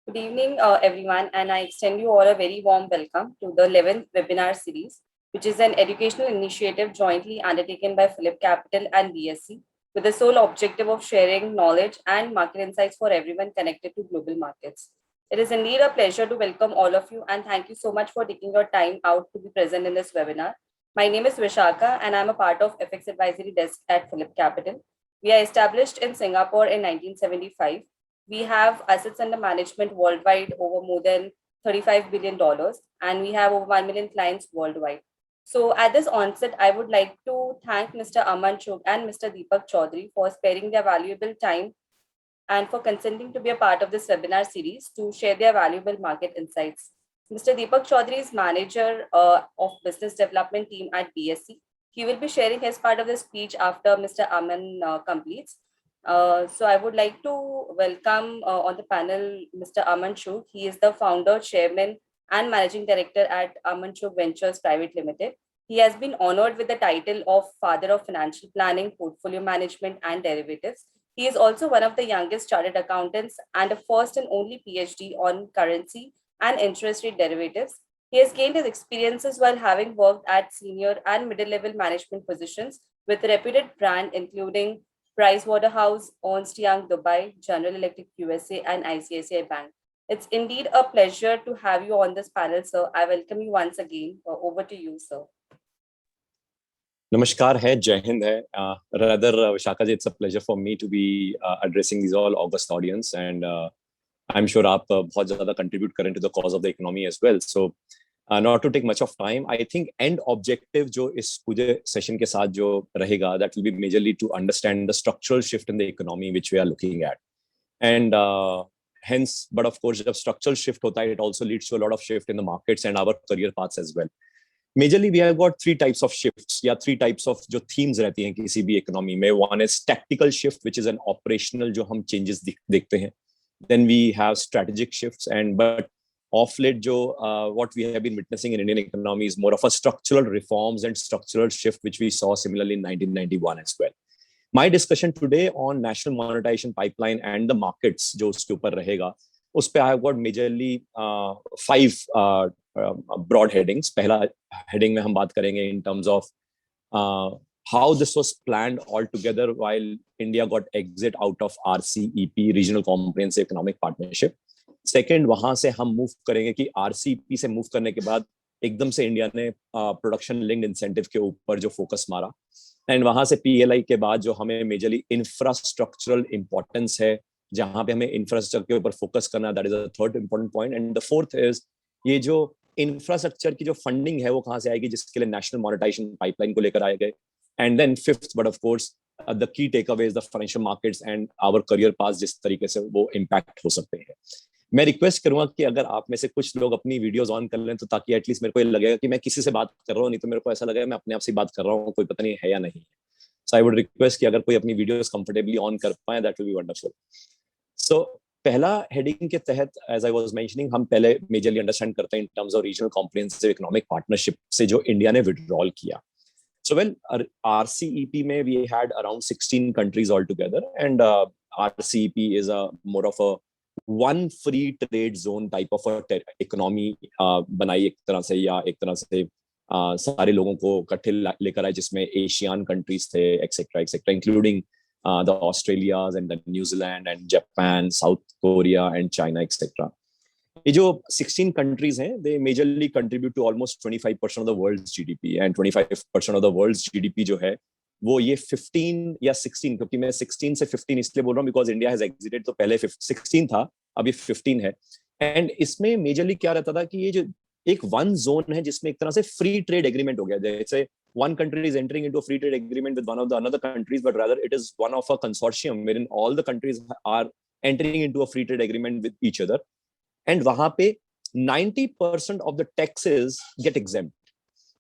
Good evening, everyone, and I extend you all a very warm welcome to the 11th webinar series, which is an educational initiative jointly undertaken by Phillip Capital and BSC, with the sole objective of sharing knowledge and market insights for everyone connected to global markets. It is indeed a pleasure to welcome all of you, and thank you so much for taking your time out to be present in this webinar. My name is Vishaka, and I'm a part of FX Advisory Desk at Phillip Capital. We are established in Singapore in 1975. We have assets under management worldwide over more than $35 billion, and we have over 1 million clients worldwide. So, at this onset, I would like to thank Mr. Aman Chugh and Mr. Deepak Chaudhary for sparing their valuable time and for consenting to be a part of this webinar series to share their valuable market insights. Mr. Deepak Chaudhary is manager of business development team at BSC. He will be sharing his part of the speech after Mr. Aman completes. So I would like to welcome on the panel Mr. Aman Chugh. He is the founder, chairman, and managing director at Aman Chugh Ventures Private Limited. He has been honored with the title of Father of Financial Planning, Portfolio Management, and Derivatives. He is also one of the youngest chartered accountants and a first and only PhD on currency and interest rate derivatives. He has gained his experiences while having worked at senior and middle level management positions with reputed brand including Pricewaterhouse, Ernst Young Dubai, General Electric USA, and ICICI Bank. It's indeed a pleasure to have you on this panel, sir. I welcome you once again. Over to you, sir. Namaskar hai, Jai Hind hai. Rather, Vishaka ji, it's a pleasure for me to be addressing these all august audience, and I'm sure आप बहुत ज़्यादा contribute करें to the cause of the economy as well. So, not to take much of time, I think end objective जो इस पूरे session के साथ जो रहेगा, that will be majorly to understand the structural shift in the economy which we are looking at, and hence, but of course, जब structural shift होता है, it also leads to a lot of shift in the markets and our career paths as well. Majorly, we have got three types of shifts, या three types of जो themes रहती हैं किसी भी economy में. One is tactical shift, which is an operational जो हम changes देखते हैं. Then we have strategic shifts, and but of late जो what we have been witnessing in Indian economy is more of a structural reforms and structural shift which we saw similarly in 1991 as well. My discussion today on national monetization pipeline and the markets जो उसके ऊपर रहेगा, उस पे I have got majorly 5 broad headings. पहला heading में हम बात करेंगे in terms of how this was planned altogether while India got exit out of RCEP, Regional Comprehensive Economic Partnership. Second, वहाँ से हम move करेंगे कि RCEP से move करने के बाद एकदम से इंडिया ने प्रोडक्शन लिंक्ड इंसेंटिव के ऊपर जो फोकस मारा, एंड वहाँ से PLI के बाद जो हमें मेजरली इंफ्रास्ट्रक्चरल इंपॉर्टेंस है, जहाँ पे हमें इंफ्रास्ट्रक्चर के ऊपर फोकस करना, that is the third important point. And the fourth is ये जो इंफ्रास्ट्रक्चर की जो फंडिंग है वो कहाँ से आएगी, जिसके लिए नेशनल मॉनेटाइजेशन पाइपलाइन को लेकर आए गए. And then fifth, but of course the key take away is the financial markets and our career path, जिस तरीके से वो इम्पैक्ट हो सकते हैं. मैं रिक्वेस्ट करूंगा कि अगर आप में से कुछ लोग अपनी वीडियोस ऑन कर लें, तो ताकि एटलीस्ट मेरे को ये लगेगा कि मैं किसी से बात कर रहा हूँ, नहीं तो मेरे को ऐसा लगेगा मैं अपने आप से बात कर रहा हूँ, कोई पता नहीं है या नहीं. सो आई वुड रिक्वेस्ट कि अगर कोई अपनी वीडियोस कंफर्टेबली ऑन कर पाए, दैट विल बी वंडरफुल. सो पहला हेडिंग के तहत, एज आई वाज मेंशनिंग, हम पहले मेजरली अंडरस्टैंड करते हैं इन terms of regional comprehensive economic partnership से जो इंडिया ने विड्रॉल किया. So well, RCEP में we had around 16 countries altogether, and RCEP is a more of a one free trade zone type of a economy बनाई एक तरह से, या एक तरह से सारे लोगों को इकट्ठे लेकर आए, जिसमें एशियन कंट्रीज थे etcetera etcetera, including the Australias and the New Zealand and Japan, South Korea and China etc. ये जो 16 countries हैं, they majorly contribute to almost 25% of the world's GDP, and 25% of the world's GDP जो है वो ये 15 या 16, क्योंकि मैं 16 से 15 इसलिए बोल रहा हूँ बिकॉज इंडिया हैज एग्जिटेड, तो पहले 16 था, अभी 15 है. एंड इसमें मेजरली क्या रहता था कि ये जो एक वन जोन है जिसमें एक तरह से फ्री ट्रेड एग्रीमेंट हो गया, जैसे one country is entering into a free trade agreement with one of the another countries, but rather it is one of a consortium wherein all the countries are entering into a free trade agreement with each other. And वहां पे 90% of the taxes get exempt.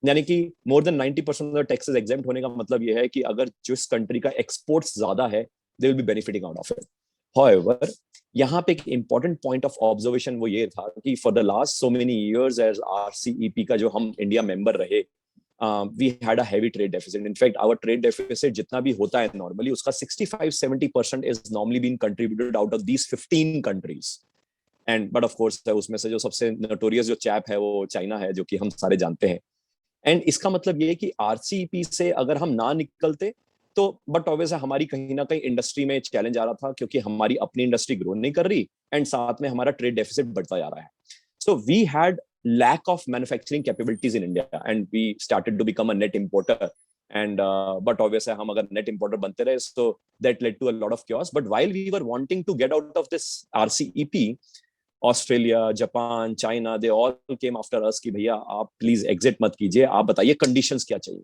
यानी कि more than 90% of the taxes exempt होने का मतलब ये है कि अगर जिस कंट्री का एक्सपोर्ट्स ज्यादा है, they will be benefiting out of it. However, यहाँ पे एक important point of observation वो ये था कि for the last so many years as RCEP का जो हम इंडिया मेंबर रहे, we had a heavy trade deficit. In fact, our trade deficit जितना भी होता है normally, उसका 65-70% is normally being contributed out of these 15 countries. And but of course उसमें से जो सबसे नोटोरियस जो चैप है वो चाइना है, जो कि हम सारे जानते हैं। एंड इसका मतलब ये है कि आरसीईपी से अगर हम ना निकलते तो, बट ऑब्वियस हमारी कहीं ना कहीं इंडस्ट्री में चैलेंज आ रहा था, क्योंकि हमारी अपनी इंडस्ट्री ग्रो नहीं कर रही एंड साथ में हमारा ट्रेड डेफिसिट बढ़ता जा रहा है। So we had lack of manufacturing capabilities in India and we started to become a net importer. And but obviously हम अगर net importer बनते रहे, so that led to a lot of chaos. But while we were wanting to get out of this RCEP, Australia, Japan, China, they all came after us कि भैया आप please exit मत कीजिए, आप बताइए conditions क्या चाहिए।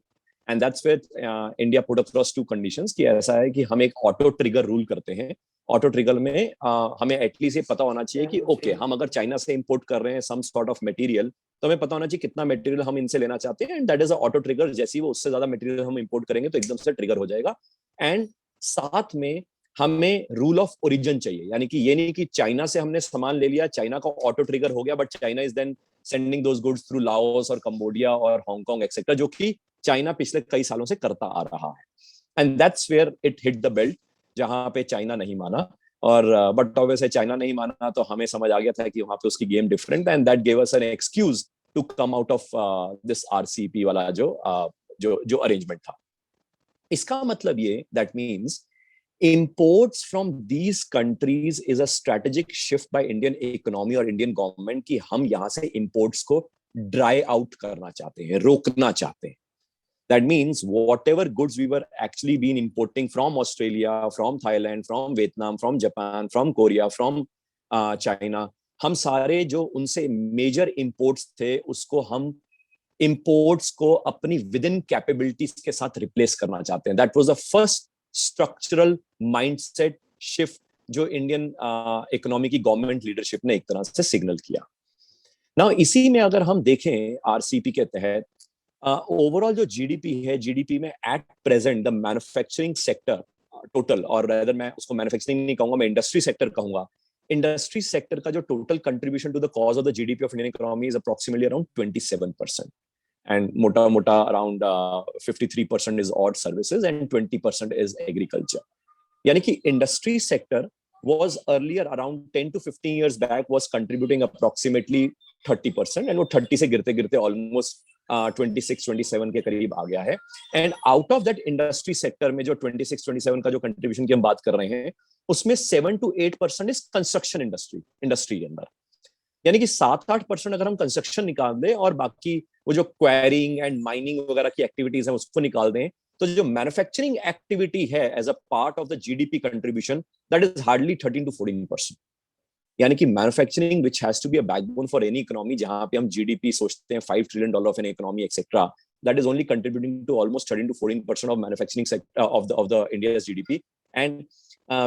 And that's where India put across two conditions कि ऐसा है कि हम एक ऑटो ट्रिगर रूल करते हैं। ऑटो ट्रिगर में हमें एटलीस्ट ये पता होना चाहिए कि ओके हम अगर चाइना से इंपोर्ट कर रहे हैं सम सॉर्ट ऑफ मटेरियल, तो हमें पता होना चाहिए कितना मटेरियल हम इनसे लेना चाहते हैं, and that is a auto trigger. जैसे ही वो उससे ज्यादा मटेरियल हम इंपोर्ट करेंगे तो एकदम से ट्रिगर हो जाएगा। एंड साथ में हमें रूल ऑफ ओरिजिन चाहिए, यानी कि ये नहीं कि चाइना से हमने सामान ले लिया, चाइना का ऑटो ट्रिगर हो गया, but China is then sending those goods through Laos और कंबोडिया और हांगकांग एक्सेट्रा, जो कि चाइना पिछले कई सालों से करता आ रहा है। And that's where it hit the belt, जहां पे चाइना नहीं माना। और बट ऑब्वियसली चाइना नहीं माना तो हमें समझ आ गया था कि वहां पे उसकी game different, and that gave us an excuse to come out of this RCEP वाला जो अरेंजमेंट था। इसका मतलब ये that means imports from these countries is a strategic shift by Indian economy और Indian government कि हम यहाँ से imports को dry out करना चाहते हैं, रोकना चाहते हैं। That means whatever goods we were actually been importing from Australia, from Thailand, from Vietnam, from Japan, from Korea, from China, हम सारे जो उनसे major imports थे उसको हम imports को अपनी within capabilities के साथ replace करना चाहते हैं। That was the first structural mindset shift जो इंडियन इकोनॉमी की गवर्नमेंट लीडरशिप ने एक तरह से सिग्नल किया। ना इसी में अगर हम देखें आरसीपी के तहत ओवरऑल जो जीडीपी है, जीडीपी में at present the manufacturing sector total, और अगर मैं उसको मैन्युफैक्चरिंग नहीं कहूंगा, मैं इंडस्ट्री सेक्टर कहूंगा, इंडस्ट्री सेक्टर का जो total contribution to the cause of the GDP of Indian economy is approximately around 27%। and mota around 53% is odd services and 20% is agriculture. Yani ki industry sector was earlier around 10 to 15 years back was contributing approximately 30%, and वो 30 से गिरते गिरते almost 26-27 के करीब आ गया है। and out of that industry sector में जो 26-27 का जो contribution की हम बात कर रहे हैं, उसमें 7 to 8% is construction industry के अंदर। यानी कि 7-8% अगर हम कंस्ट्रक्शन निकाल दें और बाकी वो जो क्वेरिंग एंड माइनिंग वगैरह की एक्टिविटीज है उसको निकाल दें, तो जो मैन्युफैक्चरिंग एक्टिविटी है as a part of the GDP contribution, that is hardly 13 to 14%। यानी कि manufacturing which has to be a backbone for any economy, जहां पे हम जीडीपी सोचते हैं $5 trillion of an economy etcetera, that is only contributing to almost 13 to 14% of manufacturing sector of the India's GDP. And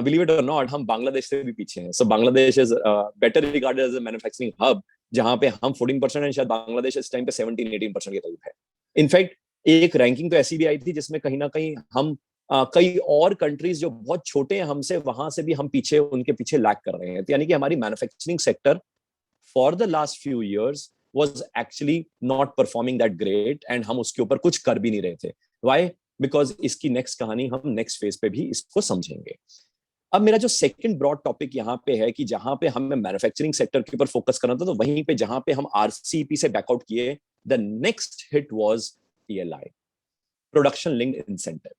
believe it और not, हम बांग्लादेश से भी पीछे हैं। So Bangladesh is better regarded as a manufacturing hub, जहां पे हम 14% है, शायद बांग्लादेश इस टाइम पे 17-18% के करीब है। इनफैक्ट एक रैंकिंग तो ऐसी भी आई थी जिसमें कहीं ना कहीं हम कई और कंट्रीज जो बहुत छोटे हैं हमसे, वहां से भी हम पीछे उनके पीछे लैग कर रहे हैं। यानी कि हमारी manufacturing sector for the last few years was actually not performing that great, and हम उसके ऊपर कुछ कर भी नहीं रहे थे। व्हाई? बिकॉज इसकी नेक्स्ट कहानी हम नेक्स्ट फेज पे भी इसको समझेंगे। अब मेरा जो सेकंड ब्रॉड टॉपिक यहाँ पे है कि जहां पे हमें मैन्युफैक्चरिंग सेक्टर के ऊपर फोकस करना था, तो वहीं पे जहां पे हम आरसीईपी से बैकआउट किए, the next hit was PLI, production linked incentive.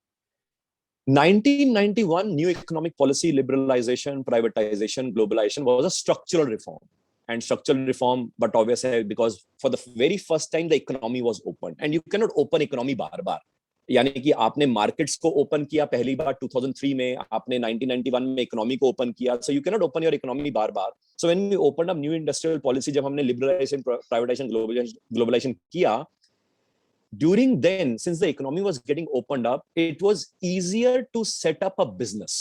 1991 new economic policy, liberalisation, privatisation, globalisation was a structural reform, and structural reform, but obviously because for the very first time the economy was open, and you cannot open economy बार बार। यानी कि आपने markets को open किया पहली बार 2003 में, आपने 1991 में economy को ओपन किया, so you can not open your economy बार बार। So when we open up new industrial policy, जब हमने लिबरलाइजेशन, प्राइवेटाइजेशन, ग्लोबलाइजेशन किया, during then, since the economy was getting opened up, it was easier to set up a business,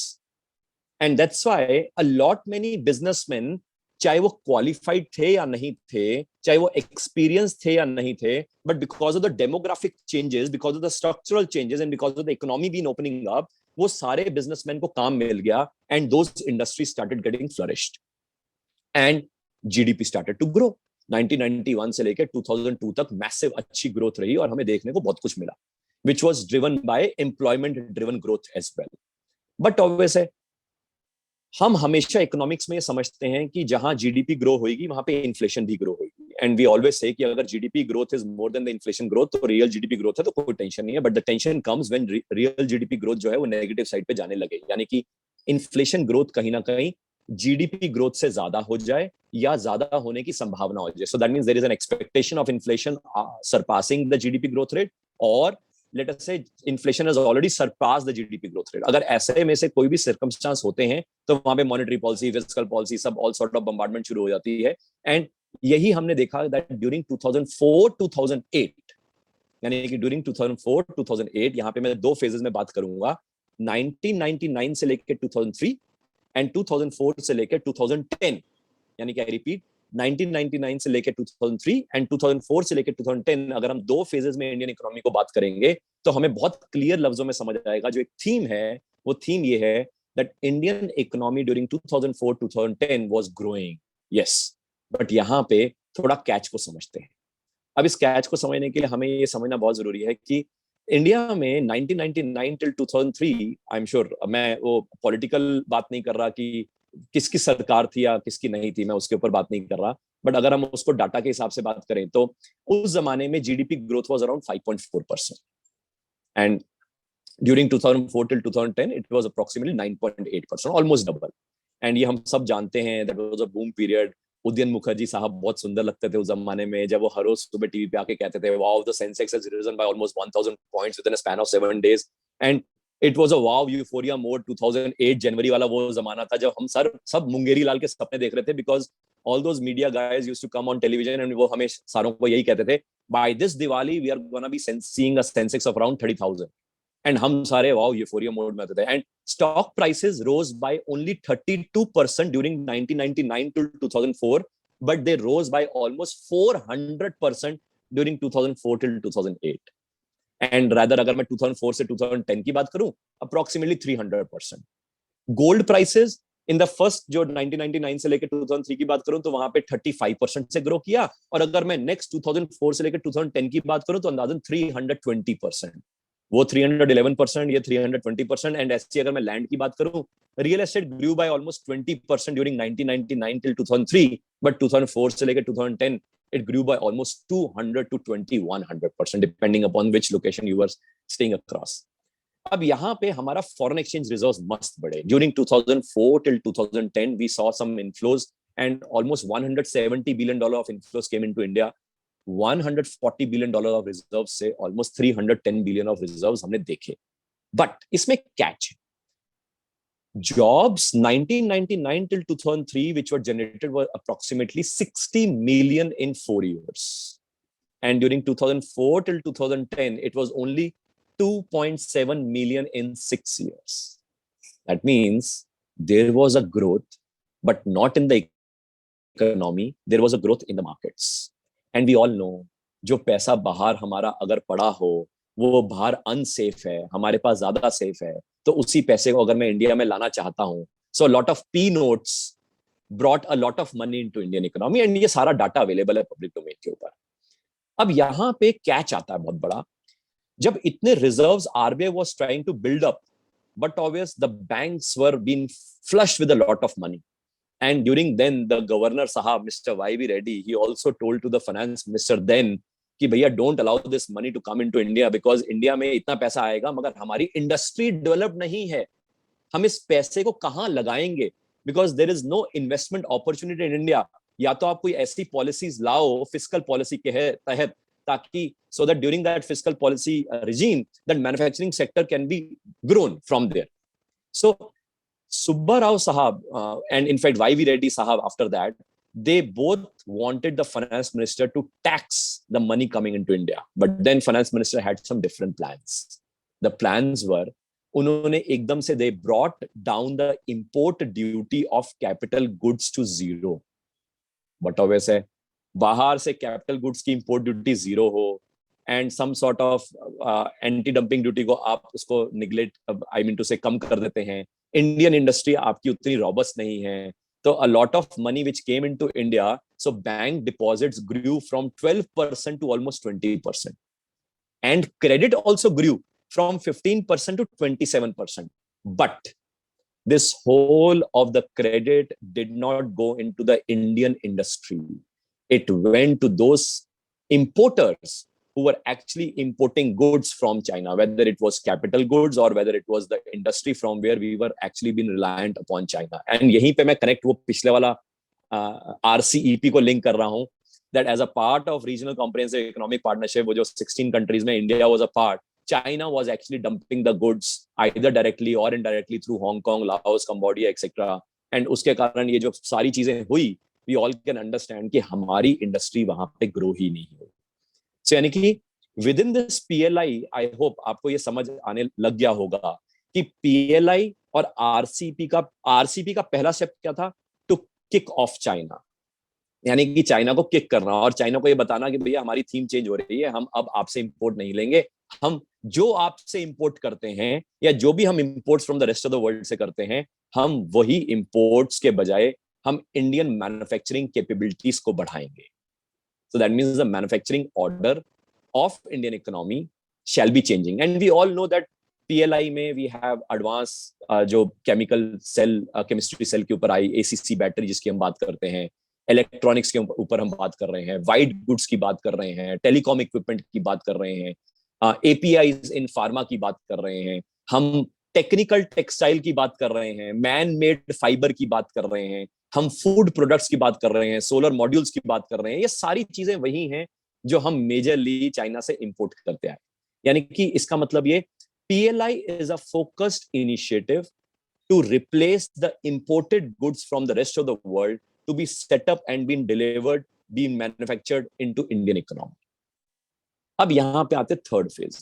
and that's why a lot many businessmen, चाहे वो qualified थे या नहीं थे, चाहे वो एक्सपीरियंस थे या नहीं थे, but because of the demographic changes, because of the structural changes, and because of the economy been opening up, वो सारे बिजनेसमैन को काम मिल गया, and those industry started getting flourished, and GDP started to grow. 1991 से लेकर 2002 तक massive अच्छी ग्रोथ रही और हमें देखने को बहुत कुछ मिला, which was driven by employment driven growth as well. But obvious है हम हमेशा इकोनॉमिक्स में ये समझते हैं कि जहां जीडीपी ग्रो होगी वहां पे इन्फ्लेशन भी ग्रो होगी, एंड वी ऑलवेज से कि अगर GDP growth is more than the inflation growth तो रियल जीडीपी ग्रोथ है, तो कोई टेंशन नहीं है। But the tension comes when real GDP growth जो है वो नेगेटिव साइड पे जाने लगे, यानी कि इन्फ्लेशन ग्रोथ कहीं ना कहीं जीडीपी ग्रोथ से ज्यादा हो जाए या ज्यादा होने की संभावना हो जाए। So that means there is an expectation of inflation surpassing the GDP growth rate, और let us say inflation has already surpassed the GDP growth rate. अगर ऐसे में से कोई भी circumstance होते हैं तो वहां पे monetary policy, fiscal policy सब all sort of bombardment शुरू हो जाती है। एंड यही हमने देखा that during 2004-2008, यानी कि during 2004-2008, यहाँ पे मैं दो phases में बात करूंगा, 1999 से लेकर 2003 एंड 2004 से लेकर 2010, यानी कि आई रिपीट 1999 से लेकर 2003 एंड 2004 से लेकर 2010, अगर हम दो फेजेस में इंडियन इकोनॉमी को बात करेंगे तो हमें बहुत क्लियर लफ्जों में समझ आएगा। जो एक थीम है वो थीम ये है that Indian economy during 2004-2010 was growing, yes, but यहाँ पे थोड़ा कैच को समझते हैं। अब इस कैच को समझने के लिए हमें ये समझना बहुत जरूरी है कि इंडिया में 1999 टिल 2003, आई एम श्योर, मैं वो पॉलिटिकल बात नहीं कर रहा कि किसकी सरकार थी या किसकी नहीं थी, मैं उसके ऊपर बात नहीं कर रहा, बट अगर हम उसको डाटा के हिसाब से बात करें तो उस जमाने में GDP growth was around 5.4%, and during 2004 till 2010 it was approximately 9.8%, almost double. And ये हम सब जानते हैं that was a boom period. Udayan Mukherjee साहब बहुत सुंदर लगते थे उस जमाने में, जब वो हर रोज सुबह टीवी पे आके कहते थे wow the Sensex has risen by almost 1000 points with in a span of 7 days, and it was a wow euphoria mode. 2008 जनवरी वाला वो जमाना था जब हम सब मुंगेरी लाल के सपने देख रहे थे, because all those media guys used to come on television and वो हमें सारों को यही कहते थे by this Diwali we are gonna be seeing a Sensex of around 30,000, and हम सारे वाओ यूफोरिया मोड में थे। And stock prices rose by only 32% during 1999 to 2004, but they rose by almost 400% during 2004 till 2008, and rather अगर मैं 2004 से 2010 की बात करूं approximately 300%। Gold prices in the first जो 1999 से लेकर 2003 की बात करूं तो वहां पे 35% से ग्रो किया, और अगर मैं नेक्स्ट 2004 से लेकर 2010 की बात करूं तो अंदाजन 320%। वो 311%, ये 320%। एंड ऐसी अगर मैं लैंड की बात करूं, real estate grew by almost 20% during 1999 till 2003, but 2004 से लेकर 2010 it grew by almost 200 to 2100% depending upon which location you were staying across। अब यहाँ पे हमारा फॉरेन एक्सचेंज रिजर्व्स मस्त बढ़े। During 2004 till 2010 we saw some inflows and almost 170 billion dollar of inflows came into India। 140 billion dollar of reserves से almost 310 billion of reserves हमने देखे। But इसमें कैच है, jobs 1999 till 2003 which were generated were approximately 60 million in 4 years, and during 2004 till 2010 it was only 2.7 million in 6 years। That means there was a growth but not in the economy, there was a growth in the markets। And we all know जो पैसा बाहर हमारा अगर पड़ा हो वो बाहर unsafe है, हमारे पास ज्यादा सेफ है, तो उसी पैसे को अगर मैं इंडिया में लाना चाहता हूं, so lot of P notes brought a lot of money into Indian economy, and ये सारा डाटा अवेलेबल है पब्लिक डोमेन के ऊपर। अब यहाँ पे कैच आता है बहुत बड़ा, जब इतने reserves RBI was trying to build up, but obvious the banks were being flushed with a lot of money, and during then the governor sahab Mr. YV Reddy, he also told to the finance minister then कि भैया don't allow this money to come into India, because India में इतना पैसा आएगा मगर हमारी industry develop नहीं है, हम इस पैसे को कहां लगाएंगे, because there is no investment opportunity in India. या तो आप कोई ऐसी पॉलिसीज लाओ फिस्कल पॉलिसी के तहत, ताकि so that during that fiscal policy regime that manufacturing sector can be grown from there. So Subba Rao Sahab and in fact YV Reddy Sahab, after that they both wanted the finance minister to tax the money coming into India, but then finance minister had some different plans। The plans were उन्होंने एकदम से they brought down the import duty of capital goods to zero। but obvious है बाहर से capital goods की import duty zero हो and some sort of anti dumping duty को आप उसको neglect I mean to say कम कर देते हैं, इंडियन इंडस्ट्री आपकी उतनी रॉबस्ट नहीं है, तो a lot of money which came into India, so bank deposits grew from 12% to almost 20%, and credit also grew from 15% to 27%। but this whole of the credit did not go into the Indian industry. It went to those importers who were actually importing goods from China, whether it was capital goods or whether it was the industry from where we were actually been reliant upon China. And यहीं पे मैं connect वो पिछले वाला RCEP को link कर रहा हूँ, that as a part of regional comprehensive economic partnership, वो जो 16 countries में India was a part, China was actually dumping the goods either directly or indirectly through Hong Kong, Laos, Cambodia, etc. And उसके कारण ये जो सारी चीजें हुई, we all can understand कि हमारी इंडस्ट्री वहां पे ग्रो ही नहीं हुई. So यानी कि within this PLI, I hope आपको ये समझ आने लग गया होगा कि PLI और RCP का पहला स्टेप क्या था? टू किक ऑफ चाइना, यानी कि चाइना को किक करना और चाइना को ये बताना कि भैया हमारी थीम चेंज हो रही है, हम अब आपसे इंपोर्ट नहीं लेंगे, हम जो आपसे इंपोर्ट करते हैं या जो भी हम imports from the rest of the world से करते हैं, हम वही इंपोर्ट्स के बजाय हम इंडियन मैन्युफैक्चरिंग कैपेबिलिटीज को बढ़ाएंगे. So that means the manufacturing order of Indian economy shall be changing. And we all know that PLI में we have advanced जो chemical cell, chemistry cell के ऊपर आई, ACC बैटरी जिसकी हम बात करते हैं, इलेक्ट्रॉनिक्स के ऊपर हम बात कर रहे हैं, वाइट गुड्स की बात कर रहे हैं, टेलीकॉम इक्विपमेंट की बात कर रहे हैं, APIs इन फार्मा की बात कर रहे हैं, हम टेक्निकल टेक्सटाइल की बात कर रहे हैं, मैन मेड फाइबर की बात कर रहे हैं, हम फूड प्रोडक्ट्स की बात कर रहे हैं, सोलर मॉड्यूल्स की बात कर रहे हैं. ये सारी चीजें वही हैं जो हम मेजरली चाइना से इंपोर्ट करते आए. यानी कि इसका मतलब ये PLI is a focused initiative to replace the imported goods from the rest of the world to be set up and being delivered, being manufactured into Indian economy. अब यहां पे आते third phase.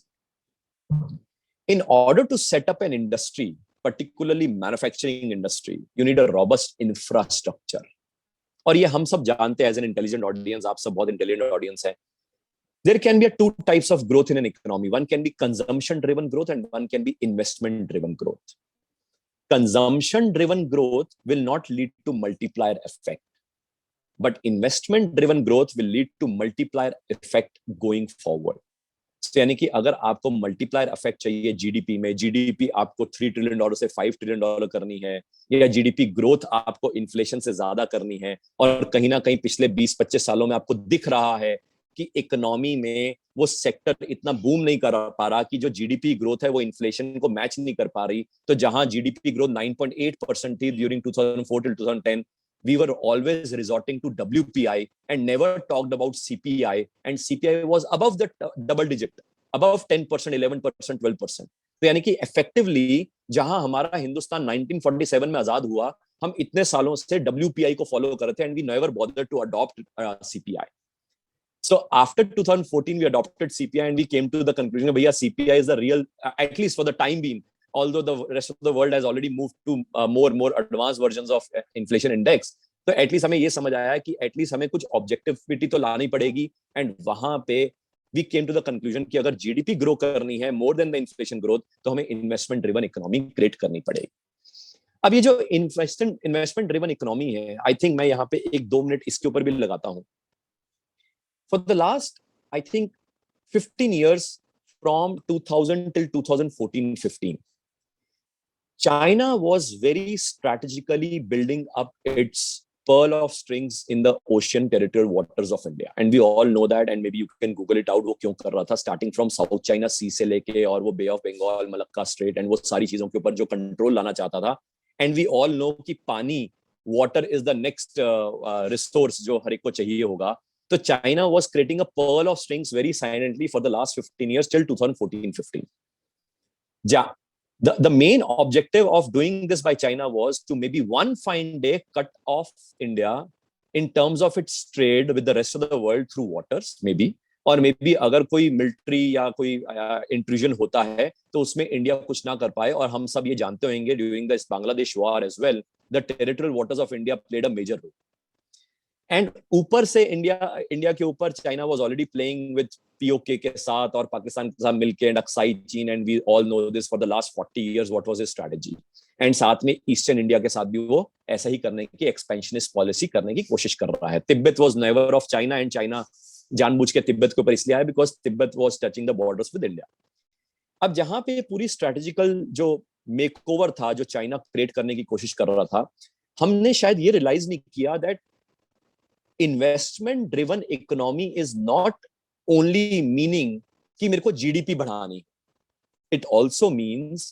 In order to set up an industry, particularly manufacturing industry, you need a robust infrastructure. और ये हम सब जानते हैं as an intelligent audience, आप सब बहुत intelligent audience है. There can be two types of growth in an economy. One can be consumption-driven growth and one can be investment-driven growth. Consumption-driven growth will not lead to multiplier effect, but investment-driven growth will lead to multiplier effect going forward. यानी कि अगर आपको multiplier effect चाहिए GDP में, GDP आपको $3 trillion से $5 trillion करनी है, या जीडीपी ग्रोथ आपको इन्फ्लेशन से ज्यादा करनी है, और कहीं ना कहीं पिछले 20-25 सालों में आपको दिख रहा है कि इकोनॉमी में वो सेक्टर इतना बूम नहीं कर पा रहा कि जो जीडीपी ग्रोथ है वो इन्फ्लेशन को मैच नहीं कर पा रही. तो जहां जीडीपी ग्रोथ 9.8% थी during 2004 till 2010, we were always resorting to WPI and never talked about CPI, and CPI was above the double digit, above 10%, 11%, 12%. तो यानी कि effectively जहां हमारा हिंदुस्तान 1947 में आजाद हुआ, हम इतने सालों से WPI को फॉलो कर रहे थे, and we never bothered to adopt CPI. So after 2014 we adopted CPI and we came to the conclusion that CPI is the real, at least for the time being, although the rest of the world has already moved to more advanced versions of inflation index, तो at least हमें ये समझ आया कि at least हमें कुछ objectivity तो लानी पड़ेगी. एंड वहां पे we came to the conclusion कि अगर जीडीपी ग्रो करनी है more than the inflation growth, तो हमें इन्वेस्टमेंट ड्रिवन इकोनॉमी क्रिएट करनी पड़ेगी. अब ये जो इन्वेस्टमेंट ड्रिवन इकोनॉमी है, आई थिंक मैं यहाँ पे 1-2 मिनट इसके ऊपर भी लगाता हूँ. For the last I think 15 years from 2000 till 2014-15, China was very strategically building up its pearl of strings in the ocean territorial waters of India, and we all know that, and maybe you can Google it out. वो क्यों कर रहा था, starting from South China Sea से लेके और वो Bay of Bengal, Malacca Strait, and वो सारी चीजों के ऊपर जो कंट्रोल लाना चाहता था. And we all know कि पानी, water is the next resource जो हर एक को चाहिए होगा. तो China was creating a pearl of strings very silently for the last 15 years till 2014-15. The main objective of doing this by China was to maybe one fine day cut off India in terms of its trade with the rest of the world through waters, maybe, और maybe अगर कोई military या कोई intrusion होता है तो उसमें India कुछ ना कर पाए. और हम सब ये जानते होंगे during the Bangladesh war as well, the territorial waters of India played a major role. And ऊपर से इंडिया के ऊपर China was already playing with PoK के साथ और पाकिस्तान के साथ मिलके, and Aksai Chin, and we all know this for the last 40 years what was his strategy. And साथ में ईस्टर्न इंडिया के साथ भी वो ऐसा ही करने की एक्सपेंशनिस्ट पॉलिसी करने की कोशिश कर रहा है. Tibet was never of China, and China जानबूझ के तिब्बत के ऊपर इसलिए आया because Tibet was touching the borders with India. अब जहां पे पूरी स्ट्रेटेजिकल जो मेकओवर था जो चाइना क्रिएट करने की कोशिश कर रहा था, हमने शायद ये रियलाइज नहीं किया that investment driven economy is not only meaning कि मेरे को जीडीपी बढ़ानी, it also means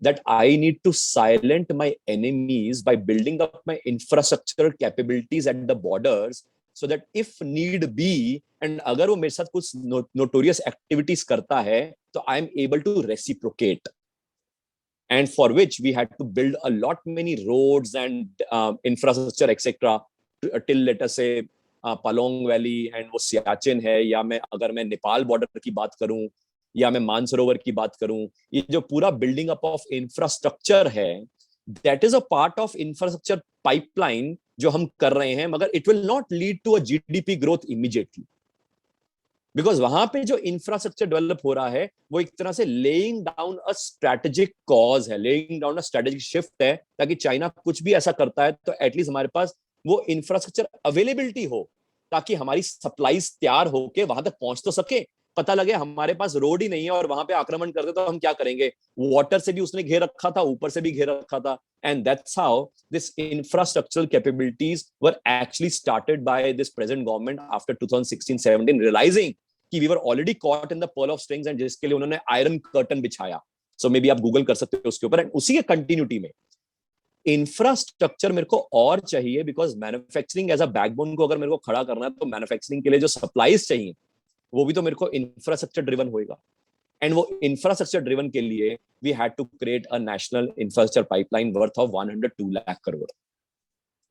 that I need to silent my enemies by building up my infrastructure capabilities at the borders so that if need be, and अगर वो मेरे साथ कुछ notorious activities करता है तो I am able to reciprocate, and for which we had to build a lot many roads and infrastructure etc till let us say पलोंग valley and वो सियाचिन है, या मैं अगर मैं नेपाल बॉर्डर की बात करूं या मैं मानसरोवर की बात करूं, ये जो पूरा बिल्डिंग अप ऑफ इंफ्रास्ट्रक्चर है that is a part of infrastructure pipeline जो हम कर रहे हैं, मगर it will not lead to a GDP growth immediately, because वहां पे जो इंफ्रास्ट्रक्चर डेवलप हो रहा है वो एक तरह से laying down a strategic cause है, laying down a strategic shift है, ताकि चाइना कुछ भी ऐसा करता है तो एटलीस्ट हमारे पास वो इंफ्रास्ट्रक्चर अवेलेबिलिटी हो, ताकि हमारी सप्लाईज तैयार होके वहां तक पहुंच तो सके। पता लगे हमारे पास रोड ही नहीं है और वहां पे आक्रमण करते तो हम क्या करेंगे? वाटर से भी उसने घेर रखा था, ऊपर से भी घेर रखा था, and that's how this infrastructural capabilities were actually started by this present government after 2016-17 realising कि we were already caught in the pearl of strings, and जिसके लिए उन्होंने आयरन कर्टन बिछाया। सो मे बी आप गूगल कर सकते हो उसके ऊपर, एंड उसी के कंटिन्यूटी में इंफ्रास्ट्रक्चर मेरे को और चाहिए, because manufacturing as a backbone को अगर मेरे को खड़ा करना है तो मैन्युफैक्चरिंग के लिए जो सप्लाईज चाहिए वो भी तो मेरे को इंफ्रास्ट्रक्चर ड्रिवन होएगा, एंड वो इंफ्रास्ट्रक्चर ड्रिवन के लिए we had to create a national infrastructure pipeline worth of 102 lakh crore,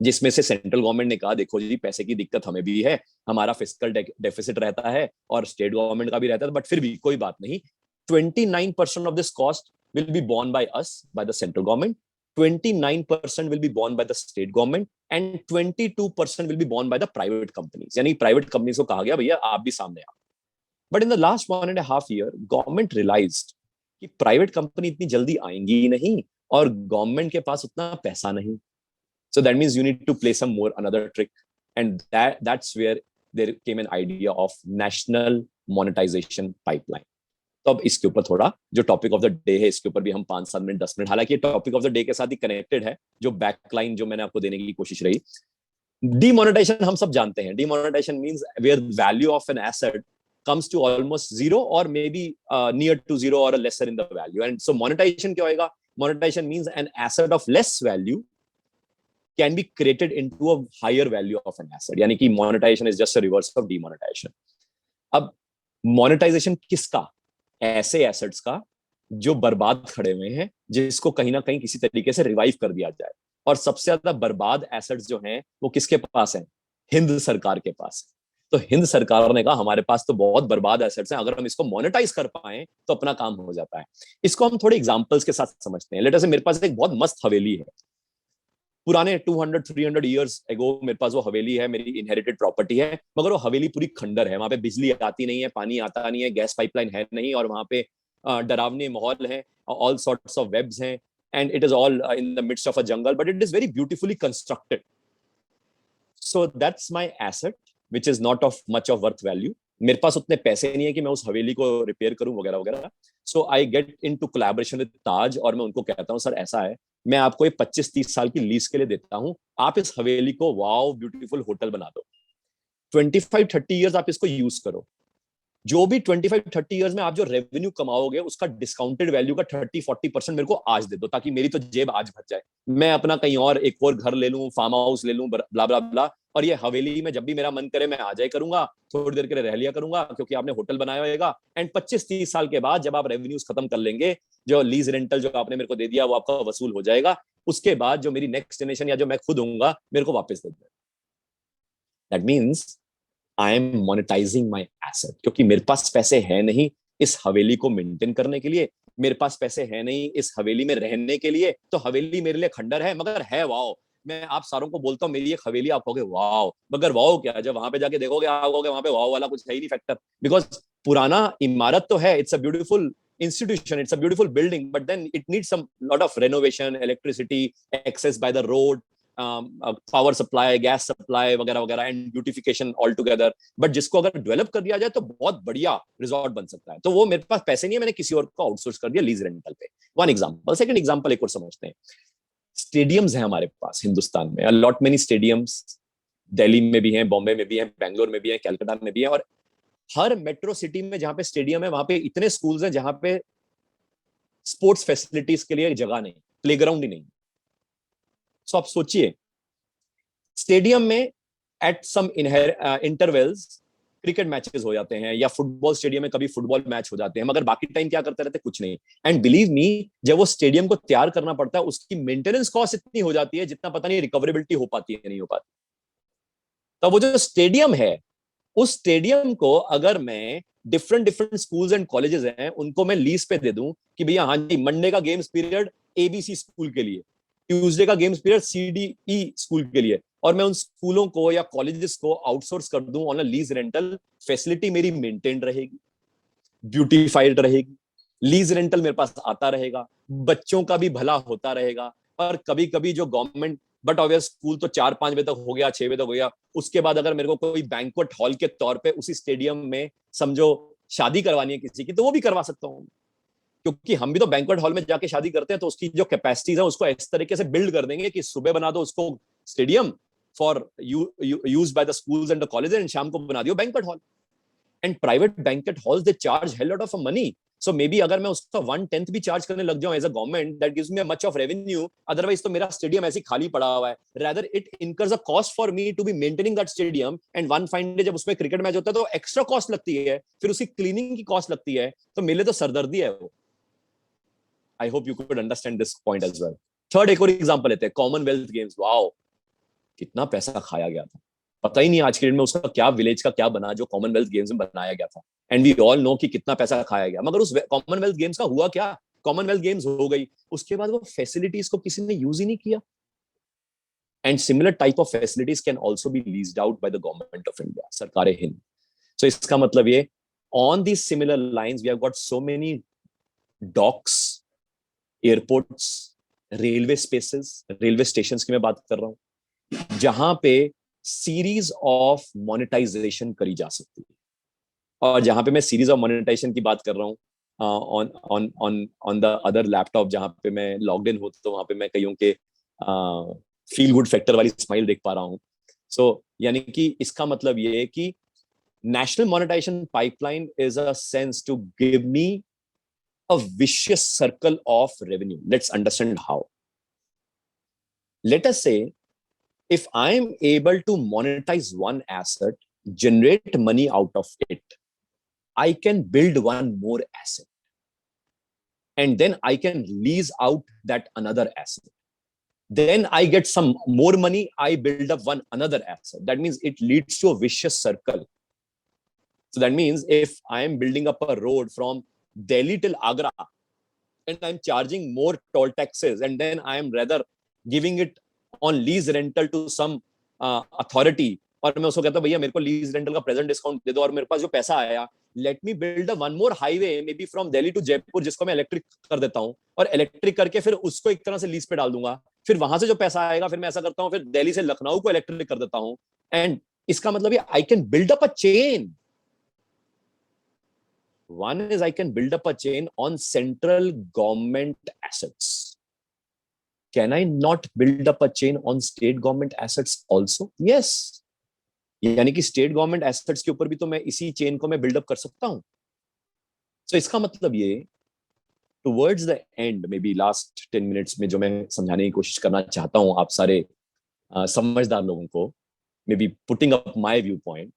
जिसमें से सेंट्रल गवर्नमेंट ने कहा देखो जी पैसे की दिक्कत हमें भी है, हमारा फिस्कल डेफिसिट रहता है और स्टेट गवर्नमेंट का भी रहता है, बट फिर भी कोई बात नहीं, 29% of this cost will be borne by us, by the central government, 29% will be borne by the state government, and 22% will be borne by the private companies. यानी प्राइवेट कंपनीज को कहा गया भैया आप भी सामने आओ। But in the last 1.5 year government realised कि प्राइवेट कंपनी इतनी जल्दी आएंगी ही नहीं और गवर्नमेंट के पास उतना पैसा नहीं, so that means you need to play some more another trick, and that's where there came an idea of national monetization pipeline. तो अब इसके ऊपर थोड़ा जो टॉपिक ऑफ द डे है इसके ऊपर भी हम 5-7 मिनट 10 मिनट, हालांकि टॉपिक ऑफ द डे के साथ ही कनेक्टेड है, जो बैकलाइन जो मैंने आपको देने की कोशिश रही। डीमोनेटाइजेशन हम सब जानते हैं, demonetisation means where value of an asset comes to almost zero or maybe near to zero or lesser in the value, and so monetization क्या होएगा? Monetization means an asset of less value can be created into a higher value of an asset, यानी कि monetization is just a reverse of demonetization. अब monetization किसका? ऐसे assets का जो बर्बाद खड़े हुए हैं, जिसको कहीं ना कहीं किसी तरीके से रिवाइव कर दिया जाए, और सबसे ज्यादा बर्बाद एसेट्स जो हैं वो किसके पास हैं? हिंद सरकार के पास। तो हिंद सरकार ने कहा हमारे पास तो बहुत बर्बाद एसेट्स हैं, अगर हम इसको मोनेटाइज कर पाए तो अपना काम हो जाता है। इसको हम थोड़े एग्जांपल्स के साथ समझते हैं। लेट अस से मेरे पास एक बहुत मस्त हवेली है, पुराने 200-300 ईयर्स एगो मेरे पास वो हवेली है, मेरी इनहेरिटेड प्रॉपर्टी है, मगर वो हवेली पूरी खंडर है, वहां पे बिजली आती नहीं है, पानी आता नहीं है, गैस पाइपलाइन है नहीं, और वहां पे डरावने माहौल है, ऑल सॉर्ट्स ऑफ वेब्स हैं, and it is all in the mids of a jungle, but it is very beautifully constructed. So that's my asset which is not of much of worth value. मेरे पास उतने पैसे नहीं है कि मैं उस हवेली को रिपेयर करूं वगैरह वगैरह। So I get into collaboration with Taj, और मैं उनको कहता हूं सर ऐसा है, मैं आपको ये 25-30 साल की लीज के लिए देता हूं, आप इस हवेली को वाओ ब्यूटीफुल होटल बना दो, 25-30 ईयर्स आप इसको यूज करो, जो भी 25-30 ईयर्स में आप जो रेवेन्यू कमाओगे उसका डिस्काउंटेड वैल्यू का 30-40% मेरे को आज दे दो, ताकि मेरी तो जेब आज भर जाए, मैं अपना कहीं और एक और घर ले लूं, फार्म हाउस ले लूं, ब्ला ब्ला ब्ला, और ये हवेली में जब भी मेरा मन करे मैं आ जाए करूंगा, थोड़ी देर के लिए रह लिया करूंगा, क्योंकि आपने होटल बनाया होगा, एंड 25-30 साल के बाद जब आप रेवेन्यूज खत्म कर लेंगे, जो लीज रेंटल जो आपने मेरे को दे दिया वो आपका वसूल हो जाएगा, उसके बाद जो मेरी नेक्स्ट जनरेशन या जो मैं खुद होऊंगा मेरे को वापस दे देगा। That means I am monetising my asset, क्योंकि मेरे पास पैसे है नहीं इस हवेली को मेंटेन करने के लिए, मेरे पास पैसे है नहीं इस हवेली में रहने के लिए, तो हवेली मेरे लिए खंडर है, मगर है वाओ। मैं आप सारों को बोलता हूँ मेरी एक हवेली, आप कहोगे वाओ, मगर वाओ क्या, जब वहां पे जाके देखोगे आप कहोगे वहां पे वाओ वाला कुछ है ही नहीं फैक्टर, बिकॉज पुराना इमारत तो है, it's a beautiful institution, it's a beautiful building, but then it needs some lot of renovation, electricity, access by the road, power supply, gas supply वगैरह वगैरह and beautification all together, but जिसको अगर develop कर दिया जाए तो बहुत बढ़िया रिजॉर्ट बन सकता है। तो वो मेरे पास पैसे नहीं है, मैंने किसी और को आउटसोर्स कर दिया लीज रेंटल पे। One example. सेकंड एग्जांपल एक और समझते हैं। स्टेडियम्स हैं हमारे पास हिंदुस्तान में, लॉट मेनी स्टेडियम्स, दिल्ली में भी हैं, बॉम्बे में भी हैं, बैंगलोर में भी हैं, कलकत्ता में भी हैं, और हर मेट्रो सिटी में जहां पे स्टेडियम है वहां पे इतने स्कूल्स हैं जहां पे स्पोर्ट्स फैसिलिटीज के लिए जगह नहीं, प्लेग्राउंड ही नहीं। सो आप सोचिए, स्टेडियम में at some intervals cricket matches हो जाते हैं, या फुटबॉल स्टेडियम में कभी फुटबॉल मैच हो जाते हैं, मगर बाकी टाइम क्या करते रहते, कुछ नहीं। एंड बिलीव मी, जब वो स्टेडियम को तैयार करना पड़ता है उसकी मेंटेनेंस कॉस्ट इतनी हो जाती है जितना पता नहीं रिकवरेबिलिटी हो पाती है नहीं हो पाती। तो वो जो स्टेडियम है, उस स्टेडियम को अगर मैं different different schools and colleges हैं उनको मैं लीज पे दे दूं कि भैया हाँ जी, मंडे का गेम्स पीरियड एबीसी स्कूल के लिए, ट्यूसडे का गेम्स पीरियड सीडीई स्कूल के लिए, और मैं उन स्कूलों को या कॉलेजेस को आउटसोर्स कर दूं on a lease rental, facility मेरी मेंटेन रहेगी, ब्यूटीफाइड रहेगी, लीज रेंटल मेरे पास आता रहेगा, बच्चों का भी भला होता रहेगा। और कभी कभी जो गवर्नमेंट, बट ऑब्वियस स्कूल तो 4-5 बजे तक हो गया, 6 बजे तक हो गया, उसके बाद अगर मेरे को कोई बैंक्वेट हॉल के तौर पे उसी स्टेडियम में समझो शादी करवानी है किसी की, तो वो भी करवा सकता हूँ। क्योंकि हम भी तो बैंक्वेट हॉल में जाके शादी करते हैं, तो उसकी जो कैपेसिटीज है उसको इस तरीके से बिल्ड कर देंगे कि सुबह बना दो उसको stadium for use by the schools and the colleges, and शाम को बना दियो banquet hall. And private banquet halls they charge hell lot of money. So maybe अगर मैं उसका 1/10 भी चार्ज करने लग जाऊं as a government, that gives me much of revenue. Otherwise तो मेरा स्टेडियम ऐसे खाली पड़ा हुआ है, rather it incurs a cost for me to be maintaining that stadium, and one fine day जब उसमें क्रिकेट मैच होता है तो एक्स्ट्रा कॉस्ट लगती है, फिर उसकी क्लीनिंग की कॉस्ट लगती है, तो मेरे लिए तो सरदर्दी है वो। I hope you could understand this point as well. Third एक और एग्जांपल लेते हैं, कॉमनवेल्थ गेम्स। वाओ, कितना पैसा खाया गया था, पता ही नहीं आज के डेट में उसका क्या, विलेज का क्या बना जो कॉमनवेल्थ गेम्स में बनाया गया था। एंड वी ऑल नो कि कितना पैसा खाया गया, मगर उस कॉमनवेल्थ गेम्स का हुआ क्या? कॉमनवेल्थ गेम्स हो गई, उसके बाद वो फैसिलिटीज को किसी ने यूज ही नहीं किया। And similar type of facilities can also be leased out by the government of India, सरकार हिंद। सो इसका मतलब ये, on the similar lines we have got so many docks, airports, railway spaces, railway station की मैं बात कर रहा हूं, जहां पे सीरीज ऑफ मोनेटाइजेशन करी जा सकती है। और जहां पे मैं सीरीज ऑफ मोनेटाइजेशन की बात कर रहा हूँ, on on on on the other laptop जहां पे मैं लॉग्ड इन हूं, तो वहां पे मैं कईयों के फील गुड फैक्टर वाली स्माइल देख पा रहा हूँ। सो यानी कि इसका मतलब ये है कि national monetisation pipeline is a sense to give me a vicious circle of revenue. Let's understand how. Let us say, if I am able to monetize one asset, generate money out of it, I can build one more asset. And then I can lease out that another asset. Then I get some more money, I build up one another asset. That means it leads to a vicious circle. So that means if I am building up a road from Delhi till Agra, and I'm charging more toll taxes, and then I am rather giving it on lease rental to some authority, और मैं उसको कहता हूँ भैया मेरे को lease rental का present discount दे दो, और मेरे पास जो पैसा आया, let me build one more highway maybe from Delhi to Jaipur, जिसको मैं इलेक्ट्रिक कर देता हूँ, और इलेक्ट्रिक करके फिर उसको एक तरह से लीज पे डाल दूंगा। फिर वहां से जो पैसा आएगा, फिर मैं ऐसा करता हूँ, फिर दिल्ली से लखनऊ को इलेक्ट्रिक कर देता हूँ। एंड इसका मतलब ये, I can build up a chain. One is I can build up a chain on central government assets. Can I not build up a chain on state government assets also? Yes. यानी कि state government assets के ऊपर भी तो मैं इसी chain को मैं बिल्डअप कर सकता हूं। So इसका मतलब ये, towards the end, may be last 10 minutes में जो मैं समझाने की कोशिश करना चाहता हूं आप सारे समझदार लोगों को, may be putting up my view point.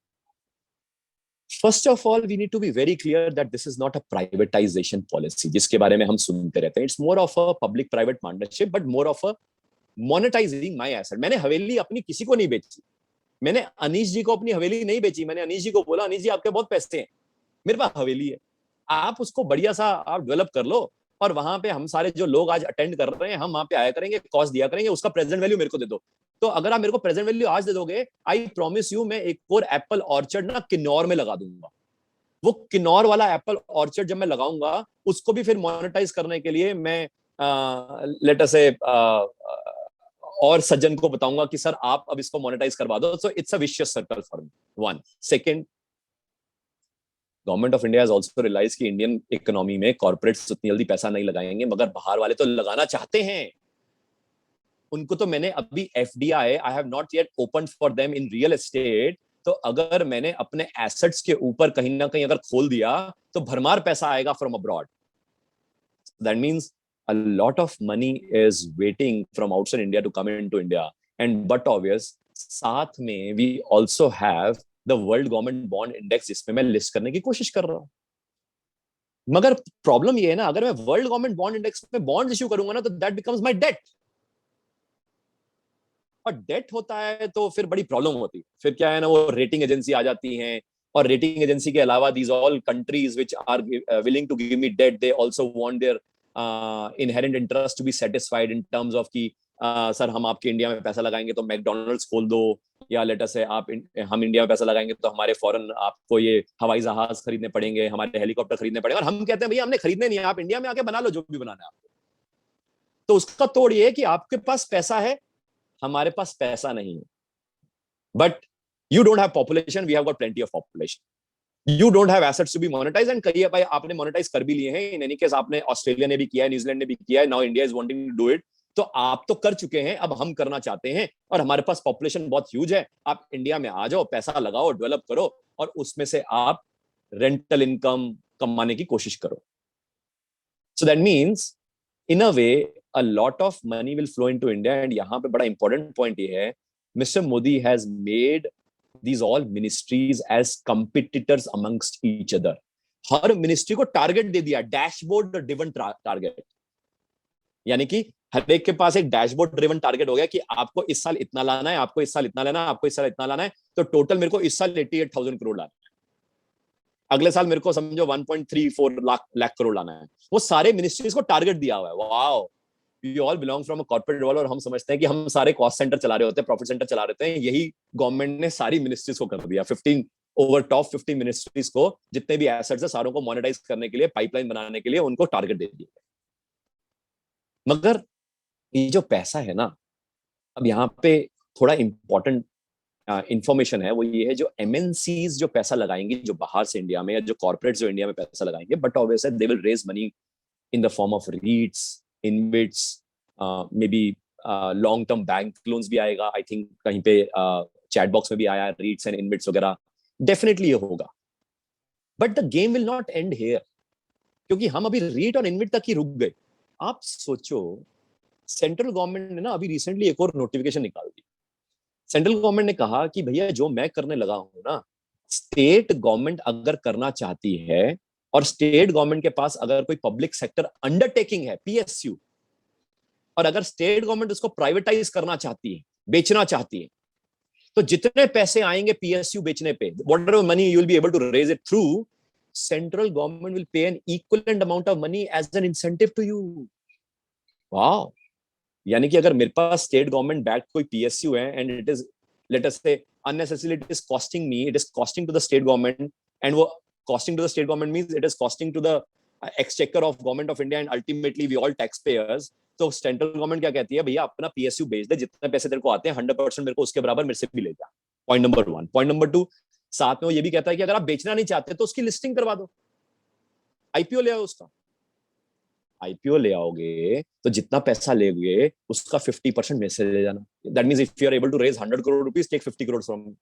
First of all, we need to be very clear that this is not a privatization policy, जिसके बारे में हम सुनते रहते हैं. It's more of a public-private partnership, but more of a monetizing my asset. मैंने हवेली अपनी किसी को नहीं बेची. मैंने अनीश जी को अपनी हवेली नहीं बेची. मैंने अनीश जी को बोला, अनीश जी आपके बहुत पैसे हैं, मेरे पास हवेली है, आप उसको बढ़िया सा आप डेवलप कर लो, और वहां पे हम सारे जो लोग आज अटेंड कर रहे हैं, हम वहां पे आया करेंगे, कॉस्ट दिया करेंगे, उसका प्रेजेंट वैल्यू मेरे को दे दो. तो अगर आप मेरे को प्रेजेंट वैल्यू आज दे दोगे, आई प्रॉमिस यू, मैं एक और एप्पल ऑर्चर्ड ना किन्नौर में लगा दूंगा. वो किन्नौर वाला एप्पल ऑर्चर्ड जब मैं लगाऊंगा, उसको भी फिर मोनेटाइज करने के लिए मैं लेट अस से और सज्जन को बताऊंगा कि सर आप अब इसको मोनेटाइज करवा दो. So it's a vicious circle for me. One. Second, government of India has also realise कि इंडियन इकोनॉमी में कॉर्पोरेट्स उतनी जल्दी पैसा नहीं लगाएंगे, मगर बाहर वाले तो लगाना चाहते हैं. उनको तो मैंने अभी FDI I have not yet open for them in real estate. तो अगर मैंने अपने एसेट्स के ऊपर कहीं ना कहीं अगर खोल दिया तो भरमार पैसा आएगा from abroad. That means a lot of money is waiting from outside India to come into India. And but obvious, साथ में we also have the World Government Bond Index जिसमें मैं लिस्ट करने की कोशिश कर रहा हूँ. मगर प्रॉब्लम ये है ना, अगर मैं वर्ल्ड गवर्नमेंट बॉन्ड इंडेक्स में बॉन्ड इश्यू करूंगा ना तो दैट बिकम्स माय डेट. और डेट होता है तो फिर बड़ी प्रॉब्लम होती है. फिर क्या है ना, वो रेटिंग एजेंसी आ जाती हैं, और रेटिंग एजेंसी के अलावा these all countries which are willing to give me debt, they also want their inherent interest to be satisfied in terms of कि सर हम आपके इंडिया में पैसा लगाएंगे तो मैकडोनल्ड्स खोल दो, या लेटर से हम इंडिया में पैसा लगाएंगे तो हमारे फॉरेन आपको ये हवाई जहाज खरीदने पड़ेंगे, हमारे हेलीकॉप्टर खरीदने पड़ेंगे. और हम कहते हैं भैया हमने खरीदने नहीं है, आप इंडिया में आके बना लो जो भी बनाना है आपको. तो उसका तोड़ ये है कि आपके पास पैसा है, हमारे पास पैसा नहीं है. But you don't have population, we have got plenty of population. You don't have assets to be monetise, and करिए भाई आपने मोनेटाइज कर भी लिए हैं. इन एनी केस आपने, ऑस्ट्रेलिया ने भी किया है, न्यूजीलैंड ने भी किया है, now India is wanting to do it. तो आप तो कर चुके हैं, अब हम करना चाहते हैं, और हमारे पास पॉपुलेशन बहुत ह्यूज है. आप इंडिया में आ जाओ, पैसा लगाओ, डेवलप करो, और उसमें से आप रेंटल इनकम कमाने की कोशिश करो. So that means in a way a lot of money will flow into India. And यहाँ पे बड़ा important point ये है, Mr. Modi has made these all ministries as competitors amongst each other. Her ministry को target दे दिया, dashboard driven target. यानी कि हर एक के पास एक डैशबोर्ड ड्रिवन टारगेट हो गया कि आपको इस साल इतना लाना है, आपको इस साल इतना लाना है, आपको इस साल इतना लाना है. तो टोटल मेरे को इस साल 88,000 करोड़ लाना है, अगले साल मेरे को समझो 1.34 लाख करोड़ लाना है. वो सारे मिनिस्ट्रीज को टारगेट दिया हुआ है. Wow, we all belong from a corporate world, और हम समझते हैं कि हम सारे कॉस्ट सेंटर चला रहे होते हैं, प्रॉफिट सेंटर चला रहे होते हैं. यही गवर्नमेंट ने सारी मिनिस्ट्रीज को कर दिया. 15 ओवर टॉप 50 मिनिस्ट्रीज को, जितने भी एसेट्स है सारों को मोनेटाइज करने के लिए, पाइपलाइन बनाने के लिए उनको टारगेट दे दिया. मगर ये जो पैसा है ना, अब यहाँ पे थोड़ा इंपॉर्टेंट इंफॉर्मेशन है, वो ये है, जो एमएनसीज जो पैसा लगाएंगे, जो बाहर से इंडिया में, या जो कॉर्पोरेट्स जो इंडिया में पैसा लगाएंगे, but obviously they will raise money in the form of REITs, InvITs, maybe long term bank loans भी आएगा. आई थिंक कहीं पे चैट बॉक्स में भी आया, रीट्स एंड इनविट्स वगैरह. डेफिनेटली ये होगा, but the game will not and here, क्योंकि हम अभी रीट और इनविट तक ही रुक गए. आप सोचो, सेंट्रल गवर्नमेंट ने ना अभी रिसेंटली एक और नोटिफिकेशन निकाल दी. सेंट्रल गवर्नमेंट ने कहा कि भैया जो मैं करने लगा हूं ना, स्टेट गवर्नमेंट अगर करना चाहती है, और स्टेट गवर्नमेंट के पास अगर कोई पब्लिक सेक्टर अंडरटेकिंग है, पीएसयू, और अगर स्टेट गवर्नमेंट उसको प्राइवेटाइज करना चाहती है, बेचना चाहती है, तो जितने पैसे आएंगे पीएसयू बेचने पे, whatever money you will be able to raise it through, central government will pay an equivalent amount of money as an incentive to you. वाह, यानी कि अगर मेरे पास स्टेट गवर्नमेंट बैक कोई पीएसयू है, and it is, let us say unnecessarily it is costing me, it is costing to the state government, and वो costing to the state government means it is costing to the exchequer of government of India, and ultimately we all taxpayers. तो central government क्या कहती है, भैया अपना PSU बेच दे, जितने पैसे तेरे को आते हैं 100% मेरे को उसके बराबर मेरे से भी ले जा. Point number 1. पॉइंट नंबर 2, साथ में वो ये भी कहता है कि अगर आप बेचना नहीं चाहते तो उसकी लिस्टिंग करवा दो, आईपीओ ले आओ उसका. आईपीओ ले आओगे तो जितना पैसा लेगे उसका 50% में से ले जाना. That means if you are able to raise 100 crore rupees, take 50 crore from.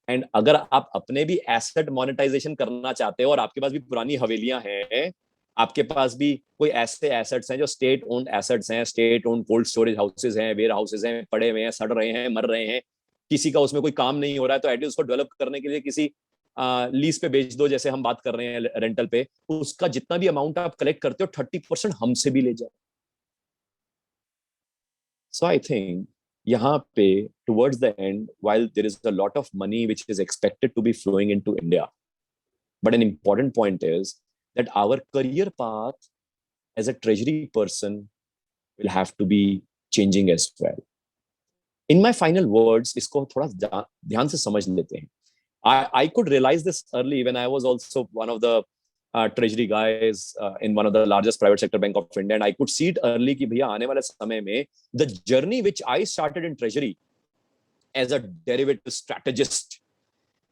And अगर आप अपने भी एसेट मोनेटाइजेशन करना चाहते हो, और आपके पास भी पुरानी हवेलियां हैं, आपके पास भी कोई ऐसे एसेट्स हैं जो स्टेट ओन्ड एसेट्स हैं, state owned cold storage houses हैं, वेयर हाउसेज हैं, पड़े हुए हैं, सड़ रहे हैं, मर रहे हैं, किसी का उसमें कोई काम नहीं हो रहा है, तो एटलीस्ट उसको डेवलप करने के लिए किसी लीज पे बेच दो, जैसे हम बात कर रहे हैं रेंटल पे. उसका जितना भी अमाउंट आप कलेक्ट करते हो 30% हमसे भी ले जाओ. सो आई थिंक यहाँ पे towards the end, while there is a lot of money which is expected to be flowing into India, but an important point is that our career path as a treasury person will have to be changing as well. In my final words, इसको थोड़ा ध्यान से समझ लेते हैं. I could realize this early when I was also one of the treasury guys in one of the largest private sector bank of India, and I could see it early कि भैया आने वाले समय में the journey which I started in treasury as a derivative strategist,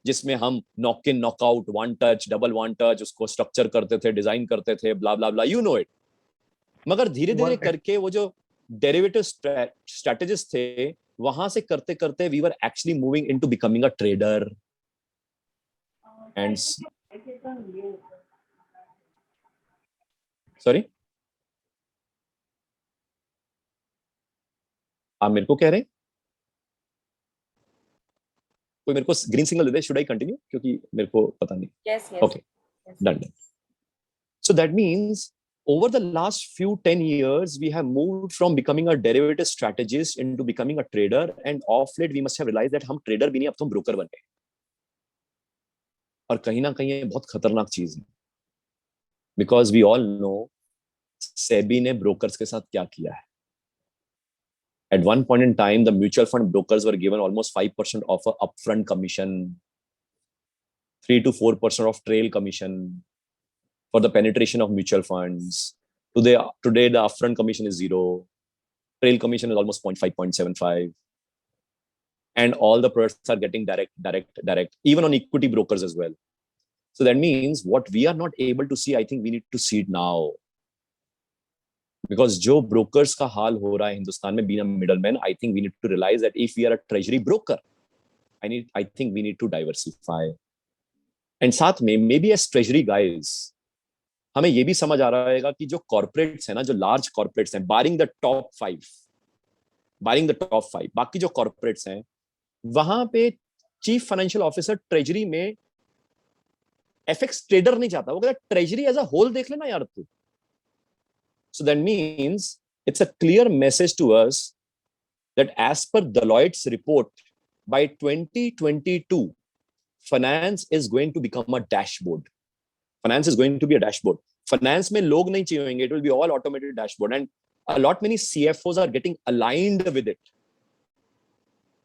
जिसमें हम knock इन knockout, one touch, double one touch, उसको structure करते थे, डिजाइन करते थे, ब्ला ब्ला ब्ला, यू नो इट. मगर धीरे धीरे करके वो जो डेरिवेटिव स्ट्रेटेजिस्ट थे, वहां से करते करते we were actually moving into becoming a trader. And sorry, आप मेरे को कह रहे हैं? कोई मेरे को ग्रीन सिग्नल दे दे, शुड आई कंटिन्यू, क्योंकि मेरे को पता नहीं. Yes, yes. Okay, done. So that means over the last few 10 years, we have moved from becoming a derivative strategist into becoming a trader, and of late we must have realized that हम trader भी नहीं, अब तो हम broker बन गए. और कहीं ना कहीं ये बहुत खतरनाक चीज है, because we all know SEBI ने brokers के साथ क्या किया है. At one point in time, the mutual fund brokers were given almost 5% of a upfront commission, 3 to 4% of trail commission for the penetration of mutual funds. Today the upfront commission is 0. Trail commission is almost 0.5, 0.75. And all the products are getting direct, even on equity brokers as well. So that means what we are not able to see, I think we need to see it now. Because जो brokers का हाल हो रहा है हिंदुस्तान में, being a middleman, I think we need to realize that if we are a treasury broker, I think we need to diversify. And साथ में maybe as treasury guys, हमें ये भी समझ आ रहा है कि जो corporates हैं ना, जो large corporates हैं, barring the top 5, बाकी जो corporates हैं, वहां पे चीफ फाइनेंशियल ऑफिसर ट्रेजरी में एफएक्स ट्रेडर नहीं चाहता, वो कहता ट्रेजरी एज अ होल देख लेना यार तू. So that means it's a clear message to us that as per Deloitte's report, by 2022, finance is going to become a dashboard. Finance is going to be a dashboard. Finance में लोग नहीं चाहिए होंगे, it will be all automated dashboard, and a lot many CFOs are getting aligned with it.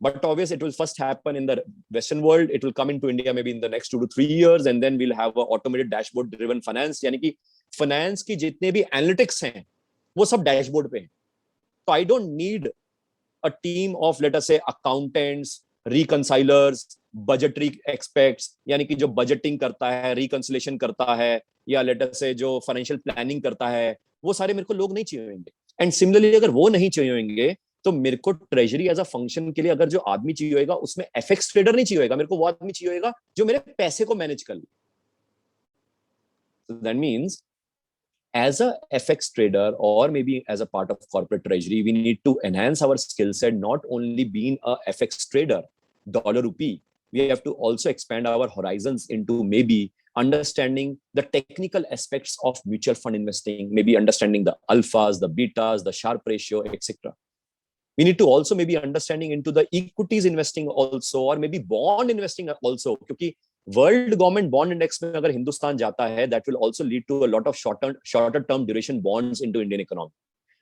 But obviously, it will first happen in the Western world. It will come into India maybe in the next 2 to 3 years, and then we'll have a automated dashboard-driven finance. यानी कि finance की जितने भी analytics हैं, वो सब dashboard पे हैं. So I don't need a team of, let us say, accountants, reconcilers, budgetary experts, यानी कि जो budgeting करता है, reconciliation करता है, या let us say जो financial planning करता है, वो सारे मेरे को लोग नहीं चाहिए होंगे. And similarly, अगर वो नहीं चाहिए होंगे, तो मेरे को ट्रेजरी एज अ फंक्शन के लिए अगर जो आदमी चाहिए होगा, उसमें एफएक्स ट्रेडर नहीं चाहिए होगा, मेरे को वो आदमी चाहिए होगा जो मेरे पैसे को मैनेज कर ले. So that means as a FX trader or maybe as a part of corporate treasury, we need to enhance our skill set, not only being a FX trader, dollar rupee. We have to also expand our horizons into maybe understanding the technical aspects of mutual fund investing, maybe understanding the alphas, the betas, the Sharpe ratio, etc. We need to also maybe understanding into the equities investing also, or maybe bond investing also, क्योंकि world government bond index में अगर हिंदुस्तान जाता है, that will also lead to a lot of shorter term duration bonds into Indian economy,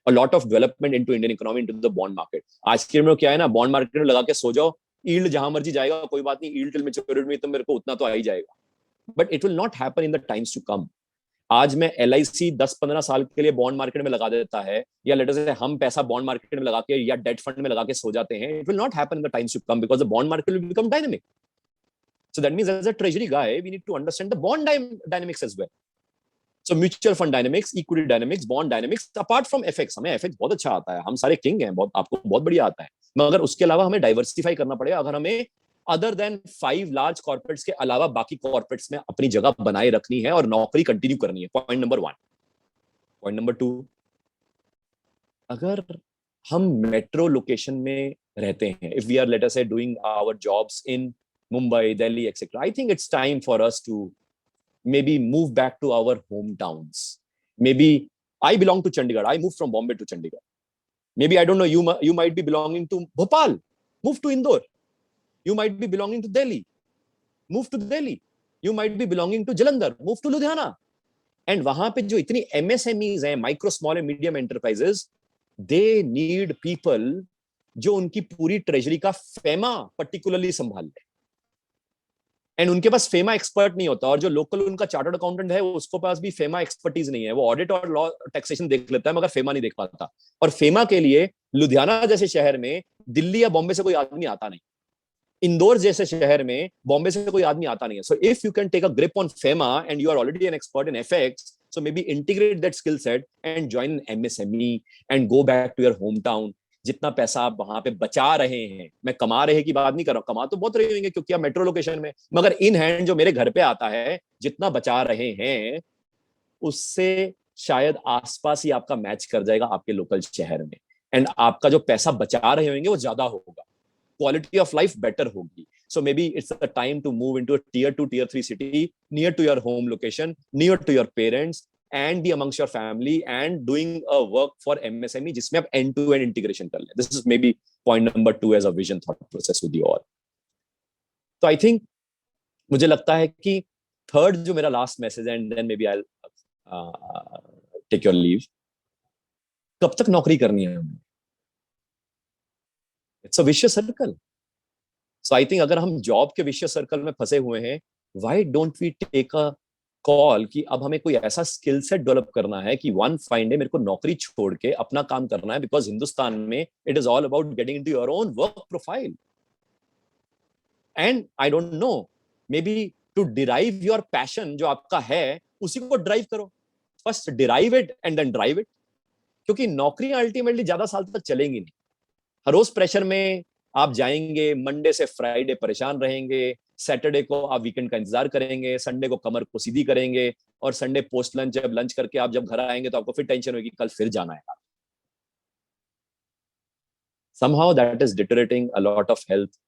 a lot of development into Indian economy, into the bond market. आज के में क्या है ना, bond market में लगा के सो जाओ, yield जहां मर्जी जाएगा, कोई बात नहीं, yield till maturity में तो मेरे को उतना तो आ ही जाएगा. But it will not happen in the times to come. आज मैं LIC 10-15 साल के लिए बॉन्ड मार्केट में लगा देता है, या लेट अस से हम पैसा बॉन्ड मार्केट में लगा के या डेट फंड में लगा के सो जाते हैं, it will not happen in the times to come, because the bond market will become dynamic. So that means as a treasury guy we need to understand the bond dynamics as well. So mutual fund dynamics, equity dynamics, bond dynamics, apart from FX. हमें FX बहुत अच्छा आता है, हम सारे king हैं, बहुत आपको बहुत बढ़िया आता है, मगर उसके अलावा हमें डाइवर्सिफाई करना पड़ेगा अगर हमें अदर देन 5 लार्ज कॉर्पोरेट्स के अलावा बाकी कॉर्पोरेट्स में अपनी जगह बनाए रखनी है और नौकरी कंटिन्यू करनी है. Point number 1. पॉइंट नंबर 2, अगर हम मेट्रो लोकेशन में रहते हैं, if we are let us say doing our jobs in Mumbai, Delhi etcetera, I think it's time for us to maybe move back to our hometowns. Maybe I belong to Chandigarh, I moved from Bombay to Chandigarh. Maybe I don't know, you might be belonging to Bhopal, move to Indore. You might be belonging to Delhi, move to Delhi. You might be belonging to Jalandhar, move to Ludhiana. And वहां पे जो इतनी MSMEs हैं, micro small and medium enterprises, they need people जो उनकी पूरी treasury का FEMA particularly संभाल ले. एंड उनके पास फेमा एक्सपर्ट नहीं होता, और जो लोकल उनका चार्टर्ड अकाउंटेंट है उसको पास भी फेमा एक्सपर्टीज नहीं है, वो ऑडिट और लॉ टैक्सेशन देख लेता है मगर फेमा नहीं देख पाता। और फेमा के लिए लुधियाना जैसे शहर में दिल्ली या बॉम्बे से कोई आदमी आता नहीं, इंदौर जैसे शहर में बॉम्बे से कोई आदमी आता नहीं है। So if you can take a grip on FEMA and you are already an expert in FX, so maybe integrate that skill set and join an MSME and go back to your hometown। जितना पैसा आप वहां पे बचा रहे हैं, मैं कमा रहे की बात नहीं कर रहा हूँ, कमा तो बहुत रहे होंगे क्योंकि आप मेट्रो लोकेशन में, मगर इन हैंड जो मेरे घर पे आता है जितना बचा रहे हैं उससे शायद आसपास ही आपका मैच कर जाएगा आपके लोकल शहर में, एंड आपका जो पैसा बचा रहे होंगे वो ज्यादा होगा, quality of life better होगी। So maybe it's the time to move into a tier 2, tier 3 city near to your home location, near to your parents, and be amongst your family and doing a work for MSME जिसमें आप end to end integration कर लें। This is maybe point number 2 as a vision thought process with you all। तो I think मुझे लगता है कि third जो मेरा लास्ट मैसेज है, and then maybe I take your leave, कब तक नौकरी करनी है हमें? It's a vicious circle. So I think अगर हम जॉब के विशियस सर्कल में फंसे हुए हैं, why don't we take a call कि अब हमें कोई ऐसा स्किल सेट डेवलप करना है कि वन फाइन डे मेरे को नौकरी छोड़ के अपना काम करना है, बिकॉज हिंदुस्तान में it is all about getting into your own work profile. And I don't know, maybe to derive your passion जो आपका है उसी को ड्राइव करो, first derive it and then drive it. क्योंकि नौकरियां अल्टीमेटली ज्यादा साल तक चलेंगी नहीं। हर रोज प्रेशर में आप जाएंगे, मंडे से फ्राइडे परेशान रहेंगे, सैटरडे को आप वीकेंड का इंतजार करेंगे, संडे को कमर को सीधी करेंगे, और संडे पोस्ट लंच जब लंच करके आप जब घर आएंगे तो आपको फिर टेंशन होगी कल फिर जाना है। Somehow that is deteriorating a lot of health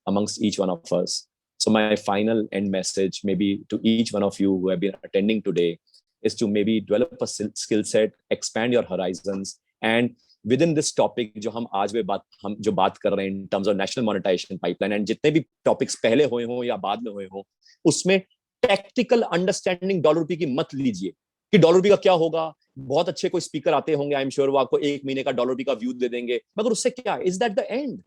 amongst each one of us. So my final end message maybe to each one of you who have been attending today is to maybe develop a skill set, expand your horizons, and within this topic जो हम जो बात कर रहे हैं in terms of national monetization pipeline, and जितने भी topics पहले हुए हों या बाद में हुए हों, उसमें टेक्निकल अंडरस्टैंडिंग डॉलर रुपये की मत लीजिए कि डॉलर रुपये का क्या होगा। बहुत अच्छे कोई स्पीकर आते होंगे, आई एम श्योर वो आपको 1 महीने का डॉलर रुपये का व्यू दे देंगे, मगर उससे क्या, इज दैट द एंड?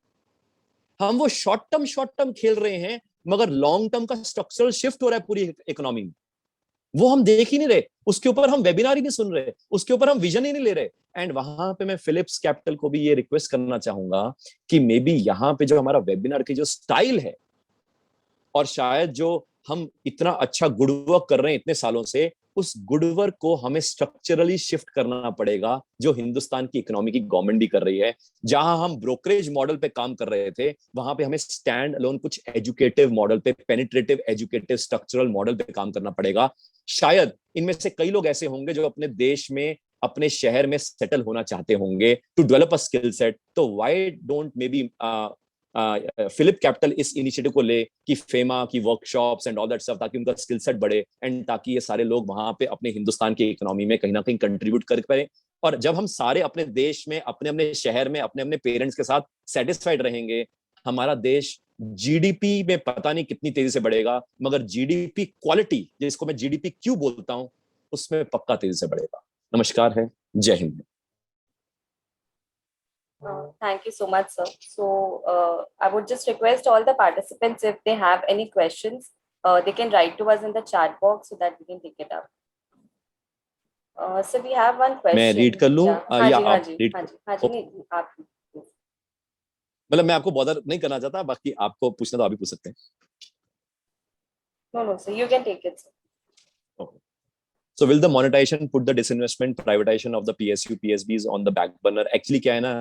हम वो शॉर्ट टर्म खेल रहे हैं, मगर लॉन्ग टर्म का स्ट्रक्चरल शिफ्ट हो रहा है पूरी इकोनॉमी में, वो हम देख ही नहीं रहे, उसके ऊपर हम वेबिनार ही नहीं सुन रहे, उसके ऊपर हम विजन ही नहीं ले रहे। एंड वहां पे मैं फिलिप्स कैपिटल को भी ये रिक्वेस्ट करना चाहूंगा कि मे बी यहाँ पे जो हमारा वेबिनार की जो स्टाइल है, और शायद जो हम इतना अच्छा गुड वर्क कर रहे हैं इतने सालों से, उस गुड वर्क को हमें स्ट्रक्चरली शिफ्ट करना पड़ेगा, जो हिंदुस्तान की इकोनॉमी की गवर्नमेंट भी कर रही है। जहां हम ब्रोकरेज मॉडल पे काम कर रहे थे, वहां पे हमें स्टैंड अलोन कुछ एजुकेटिव मॉडल पे, पेनिट्रेटिव एजुकेटिव स्ट्रक्चरल मॉडल पे काम करना पड़ेगा। शायद इनमें से कई लोग ऐसे होंगे जो अपने देश में, अपने शहर में सेटल होना चाहते होंगे to develop a skill set. तो why don't maybe Philip capital इस इनिशिएटिव को ले कि फेमा की workshops and all that stuff, ताकि उनका स्किल सेट बढ़े, एंड ताकि ये सारे लोग वहां पे अपने हिंदुस्तान की इकोनॉमी में कहीं ना कहीं कंट्रीब्यूट कर पाए। और जब हम सारे अपने देश में, अपने अपने शहर में, अपने अपने पेरेंट्स के साथ सेटिस्फाइड रहेंगे, हमारा देश जीडीपी में पता नहीं कितनी तेजी से बढ़ेगा, मगर जीडीपी क्वालिटी, जिसको मैं जीडीपी क्यों बोलता हूं, उसमें पक्का तेजी से बढ़ेगा। नमस्कार है, जय Hind. Thank you so much, sir. So, I would just request all the participants, if they have any questions, they can write to us in the chat box so that we can pick it up. So we have one question. मैं read कर लूं या आप read? हाँ जी, नहीं, आप। मतलब मैं आपको बॉदर नहीं करना चाहता, बाकी आपको पूछना तो आप भी पूछ सकते हैं। No, sir, you can take it, sir. Okay. So will the monetization put the disinvestment, privatization of the PSU, PSBs on the back burner? Actually क्या है ना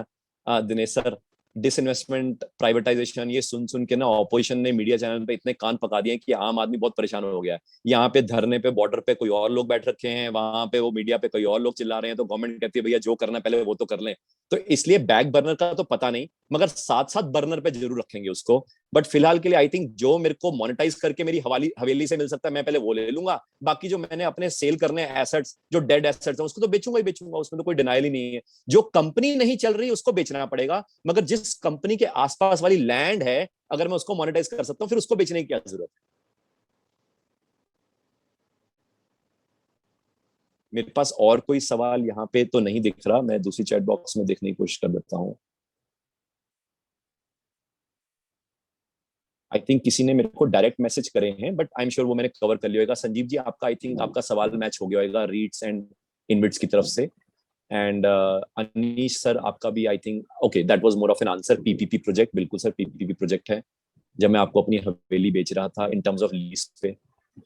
दिनेश सर, डिसइन्वेस्टमेंट, प्राइवेटाइजेशन, ये सुन सुन के ना ऑपोजिशन ने मीडिया चैनल पे इतने कान पका दिए कि आम आदमी बहुत परेशान हो गया है। यहाँ पे धरने पे, बॉर्डर पे कोई और लोग बैठ रखे हैं, वहां पे वो मीडिया पे कोई और लोग चिल्ला रहे हैं, तो गवर्नमेंट कहती है भैया जो करना पहले वो तो कर लें। तो इसलिए बैक बर्नर का तो पता नहीं, मगर साथ साथ बर्नर पे जरूर रखेंगे उसको। बट फिलहाल के लिए आई थिंक जो मेरे को मोनेटाइज करके मेरी हवेली से मिल सकता है, मैं पहले वो ले लूंगा। बाकी जो मैंने अपने सेल करने एसेट्स, जो डेड एसेट्स हैं, उसको तो बेचूंगा ही बेचूंगा, उसमें तो कोई डिनाइल ही नहीं है। जो कंपनी नहीं चल रही उसको बेचना पड़ेगा, मगर जिस कंपनी के आसपास वाली लैंड है, अगर मैं उसको मोनेटाइज कर सकता हूं, फिर उसको बेचने की क्या जरूरत है। मेरे पास और कोई सवाल यहाँ पे तो नहीं दिख रहा, मैं दूसरी चैट बॉक्स में देखने की कोशिश कर देता हूँ। आई थिंक किसी ने मेरे को डायरेक्ट मैसेज करे हैं, बट आई एम श्योर वो मैंने कवर कर लिया होगा। संजीव जी, आपका आई थिंक आपका सवाल मैच हो गया होगा रीड्स एंड इनबिट्स की तरफ से। एंड अनीश सर, आपका भी I think okay, that was more of an answer. PPP project, बिल्कुल सर, पीपीपी प्रोजेक्ट है। जब मैं आपको अपनी हवेली बेच रहा था इन टर्म्स ऑफ लीज पे,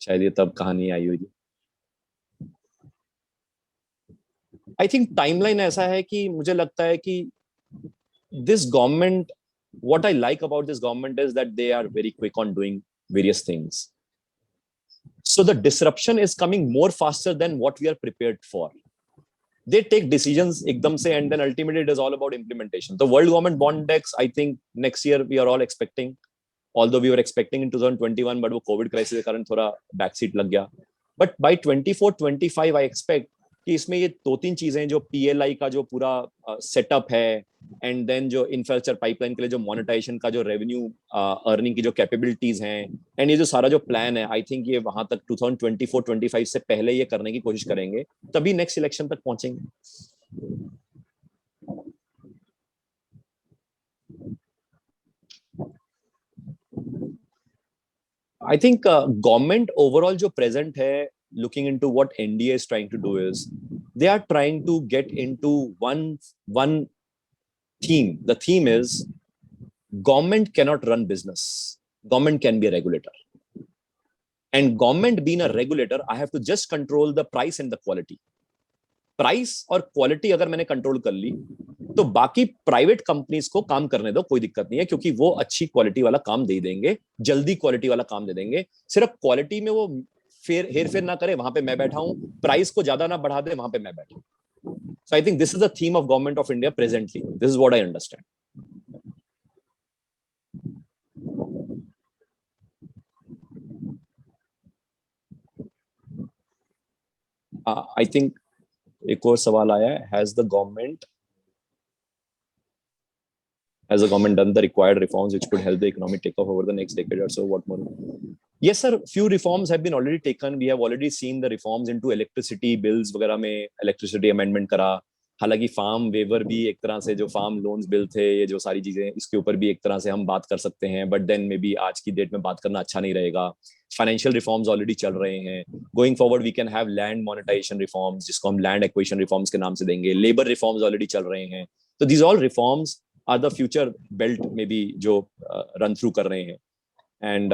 शायद ये तब कहानी आई हुई। आई थिंक टाइमलाइन ऐसा है कि मुझे लगता है कि this government, what I like about this government is that they are very quick on doing various things. So the disruption is coming more faster than what we are prepared for. They take decisions ekdam se, and then ultimately it is all about implementation. The World Government Bond Index, I think next year we are all expecting, although we were expecting in 2021, but वो COVID crisis के कारण थोड़ा backseat लग गया. But by 24-25 I expect कि इसमें ये दो तीन चीजें, जो PLI का जो पूरा सेटअप है, एंड देन जो इंफ्रास्ट्रक्चर पाइपलाइन के लिए जो मोनेटाइजेशन का जो रेवेन्यू अर्निंग की जो कैपेबिलिटीज हैं, एंड ये जो सारा जो प्लान है, आई थिंक ये वहां तक 2024-25 से पहले ये करने की कोशिश करेंगे, तभी नेक्स्ट इलेक्शन तक पहुंचेंगे. I think government overall जो present है, looking into what NDA is trying to do is they are trying to get into one theme. The theme is government cannot run business. Government can be a regulator. And government being a regulator, I have to just control the price and the quality. Price और quality अगर मैंने control कर ली, तो बाकी private companies को काम करने दो, कोई दिक्कत नहीं है, क्योंकि वो अच्छी क्वालिटी वाला काम दे देंगे, जल्दी क्वालिटी वाला काम दे देंगे. सिर्फ क्वालिटी में वो हेर फेर ना करे, वहां पे मैं बैठा हूं. प्राइस को ज्यादा ना बढ़ा दे, वहां पे मैं बैठा हूं. So I think this is the theme of government of India presently. This is what I understand. I think एक और सवाल आया है, has the government has the government done the required reforms which could help the economy take off over the next decade or so? What more? Yes, sir. Few reforms have been already taken. We have already seen the reforms into electricity bills वगैरह में electricity amendment करा. हालांकि farm waiver भी एक तरह से, जो farm loans bill थे, ये जो सारी चीजें, इसके ऊपर भी एक तरह से हम बात कर सकते हैं, बट देन मे बी आज की डेट में बात करना अच्छा नहीं रहेगा. फाइनेंशियल रिफॉर्म्स ऑलरेडी चल रहे हैं. Going forward we can have land monetisation reforms, जिसको हम लैंड एक्विजिशन रिफॉर्म्स के नाम से देंगे. लेबर रिफॉर्म्स ऑलरेडी चल रहे हैं. तो these all reforms are the future belt maybe जो run through कर रहे हैं. And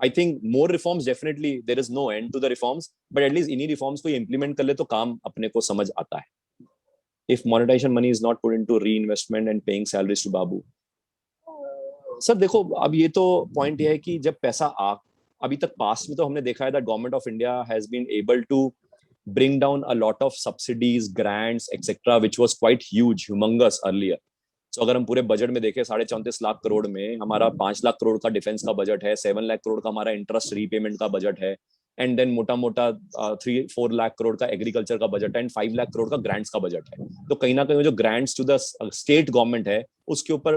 I think more reforms, definitely there is no end to the reforms, but at least इन्हीं reforms को ये implement कर ले तो काम अपने को समझ आता है. If monetization money is not put into reinvestment and paying salaries to Babu, sir देखो, अब ये तो पॉइंट ये है कि जब पैसा अभी तक पास्ट में तो हमने देखा है that government of India has been able to bring down a lot of subsidies, grants, etc., which was quite huge, humongous earlier. So अगर हम पूरे बजट में देखें, 34.5 लाख करोड़ में हमारा 5 लाख करोड़ का डिफेंस का बजट है, 7 लाख करोड़ का हमारा इंटरेस्ट रीपेमेंट का बजट है, एंड देन मोटा मोटा 3-4 लाख करोड़ का एग्रीकल्चर का बजट है, एंड 5 लाख करोड़ का ग्रांट्स का बजट है. तो कहीं ना कहीं जो grants to the state government है, उसके ऊपर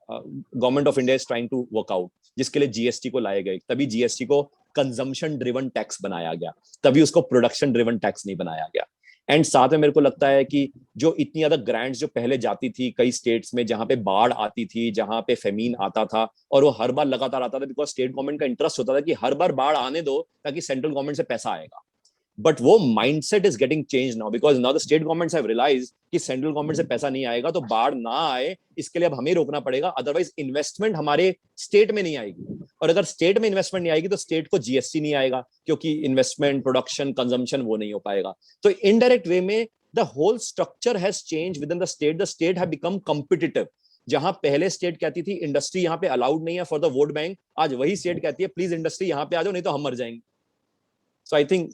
government of India is trying to work out, जिसके लिए जीएसटी को लाए गए. तभी जीएसटी को कंजम्पशन ड्रिवन टैक्स बनाया गया, तभी उसको प्रोडक्शन ड्रिवन टैक्स नहीं बनाया गया. एंड साथ में मेरे को लगता है कि जो इतनी ज्यादा ग्रांट्स जो पहले जाती थी कई स्टेट्स में, जहां पे बाढ़ आती थी, जहां पे फेमीन आता था, और वो हर बार लगातार आता था, बिकॉज स्टेट गवर्नमेंट का इंटरेस्ट होता था कि हर बार बाढ़ आने दो ताकि सेंट्रल गवर्नमेंट से पैसा आएगा. बट वो mindset is getting change now, because now the state governments have realised कि सेंट्रल गवर्नमेंट से पैसा नहीं आएगा तो बाढ़ ना आए, इसके लिए अब हमें रोकना पड़ेगा, अदरवाइज इन्वेस्टमेंट हमारे स्टेट में नहीं आएगी. और अगर स्टेट में इन्वेस्टमेंट नहीं आएगी तो स्टेट को जीएसटी नहीं आएगा, क्योंकि इन्वेस्टमेंट, प्रोडक्शन, कंजम्पशन वो नहीं हो पाएगा. तो इनडायरेक्ट वे में the whole structure has change within the state. The state have become competitive. जहां पहले स्टेट कहती थी इंडस्ट्री यहाँ पे अलाउड नहीं है फॉर द वोट बैंक, आज वही स्टेट कहती है प्लीज इंडस्ट्री यहाँ पे आ जाओ, नहीं तो हम मर जाएंगे. So I think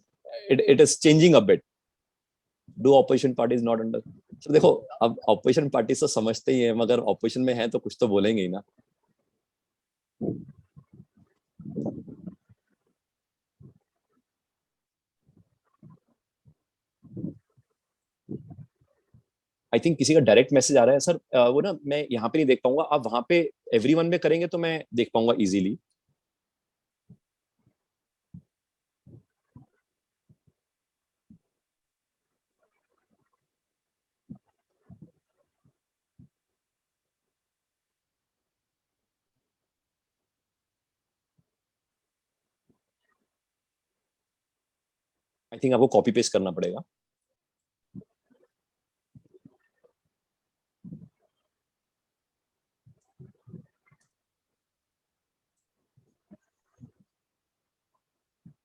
it is changing a bit. Do opposition parties not under? So देखो, अब opposition parties तो समझते ही हैं, मगर opposition में हैं तो कुछ तो बोलेंगे ही ना. आई थिंक किसी का डायरेक्ट मैसेज आ रहा है सर, वो ना मैं यहाँ पे नहीं देख पाऊंगा, आप वहां पे एवरीवन में करेंगे तो मैं देख पाऊंगा इजीली. आई थिंक आपको कॉपी पेस्ट करना पड़ेगा.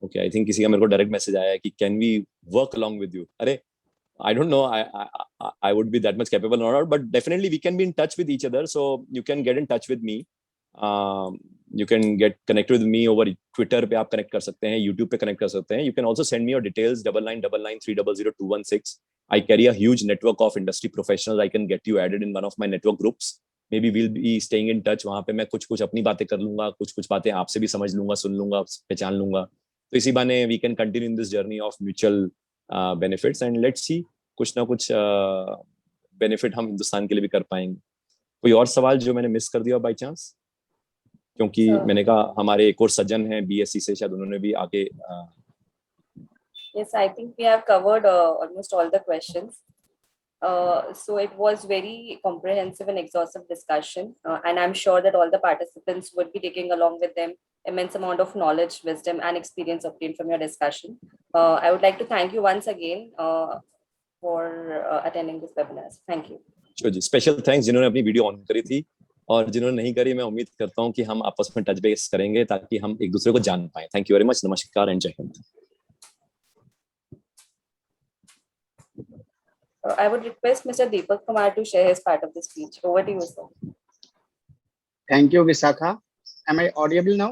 ओके, आई थिंक किसी का मेरे को डायरेक्ट मैसेज आया है कि can we work along with you. अरे, I don't know. I would be that much capable or not, but definitely we can be in touch with each other. So you can get in touch with me. You can get connected with me over Twitter पे आप connect कर सकते हैं, YouTube पे connect कर सकते हैं. You can also send me your details 9999300216. I carry a huge network of industry professionals. I can get you added in one of my network groups. Maybe we'll be staying in touch. वहाँ पे मैं कुछ अपनी बातें कर लूँगा, कुछ बातें आपसे भी समझ लूँगा, सुन लूँगा, पहचान लूँगा. तो इसी बहाने we can continue in this journey of mutual benefits and let's see कुछ ना कुछ बेनिफिट हम हिंदुस्तान के लिए भी कर पाएंगे. कोई और सवाल जो मैंने मिस कर दिया बाय चांस? क्योंकि मैंने कहा हमारे एक और सज्जन हैं बीएससी से, शायद उन्होंने भी आके Yes, I think we have covered almost all the questions. So it was very comprehensive and exhaustive discussion, and I'm sure that all the participants would be taking along with them immense amount of knowledge, wisdom, and experience obtained from your discussion. I would like to thank you once again for attending this webinar. Thank you. Sure जी, special thanks जिन्होंने अपनी video on करी थी, और जिन्होंने नहीं करी मैं उम्मीद करता हूँ कि हम आपस में टच बेस करेंगे ताकि हम एक दूसरे को जान पाए. Thank you very much. नमस्कार एंड जय Hind. I would request Mr. Deepak Kumar to share his part of the speech. Over to you, sir. Thank you, Visakha. Am I audible now?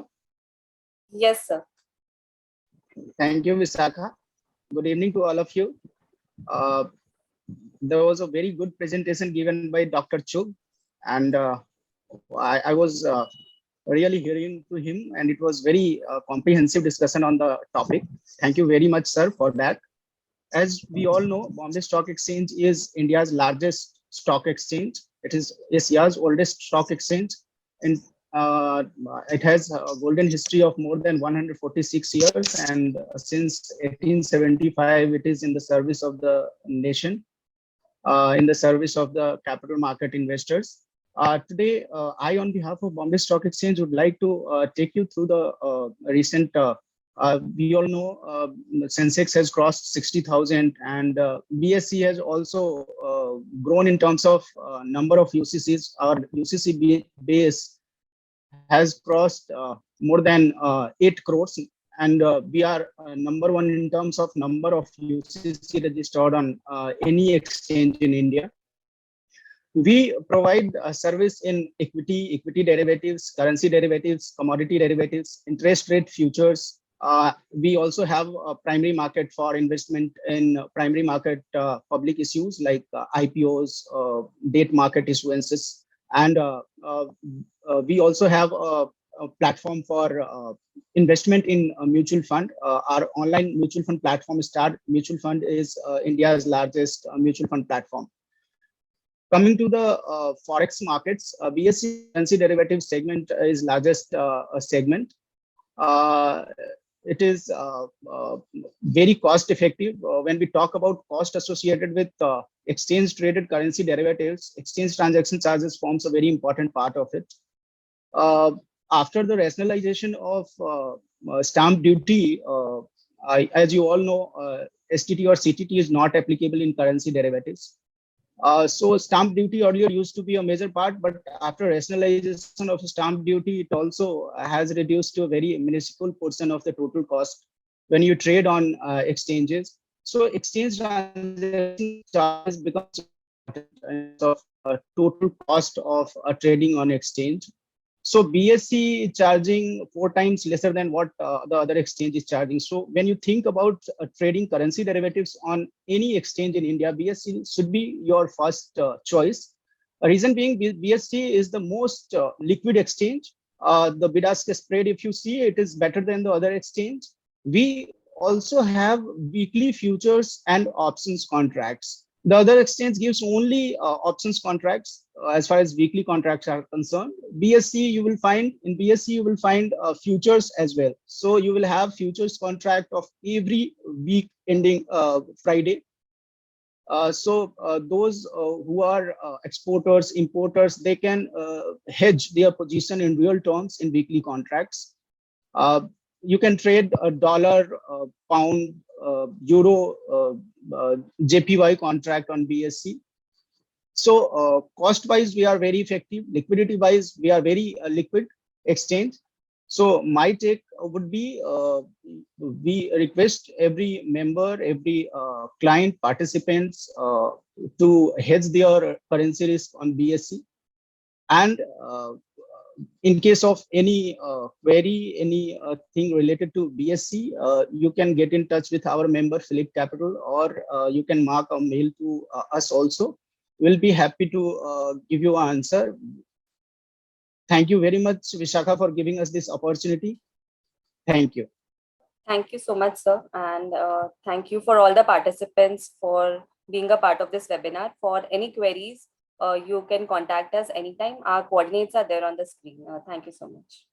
Yes, sir. Thank you, Visakha. Good evening to all of you. There was a very good presentation given by Dr. Chugh, and I was really hearing to him, and it was very comprehensive discussion on the topic. Thank you very much, sir, for that. As we all know, Bombay Stock Exchange is India's largest stock exchange. It is Asia's oldest stock exchange, and it has a golden history of more than 146 years. And since 1875, it is in the service of the nation, in the service of the capital market investors. Today, I, on behalf of Bombay Stock Exchange, would like to take you through the recent. We all know Sensex has crossed 60,000, and BSE has also grown in terms of number of UCCs. Our UCC base has crossed more than 8 crores, and we are number one in terms of number of UCC registered on any exchange in India. We provide a service in equity derivatives, currency derivatives, commodity derivatives, interest rate futures. We also have a primary market for investment in primary market public issues like IPOs, debt market issuances, and we also have a platform for investment in a mutual fund. Our online mutual fund platform, Star Mutual Fund, is India's largest mutual fund platform. Coming to the forex markets, BSE currency derivatives segment is largest segment. It is very cost effective. When we talk about cost associated with exchange traded currency derivatives, exchange transaction charges forms a very important part of it. After the rationalization of stamp duty, as you all know, STT or CTT is not applicable in currency derivatives. So stamp duty earlier used to be a major part, but after rationalization of stamp duty, it also has reduced to a very minuscule portion of the total cost when you trade on exchanges. So exchange transaction charges becomes of total cost of trading on exchange. So BSE charging 4 times lesser than what the other exchange is charging. So when you think about trading currency derivatives on any exchange in India, BSE should be your first choice. A reason being, BSE is the most liquid exchange. The bid-ask spread, if you see, it is better than the other exchange. We also have weekly futures and options contracts. The other exchange gives only options contracts as far as weekly contracts are concerned. BSE, you will find futures as well. So you will have futures contract of every week ending Friday. So those who are exporters, importers, they can hedge their position in real terms in weekly contracts. you can trade a dollar, pound, euro, JPY contract on BSC. So cost wise, we are very effective. Liquidity wise, we are very liquid exchange. So my take would be, we request every member, every client, participants to hedge their currency risk on BSC. And in case of any query, any thing related to BSC, you can get in touch with our member Phillip Capital, or you can mark a mail to us also. We'll be happy to give you an answer. Thank you very much, Vishakha, for giving us this opportunity. Thank you. Thank you so much, sir. And thank you for all the participants for being a part of this webinar. For any queries, you can contact us anytime. Our coordinates are there on the screen. Thank you so much.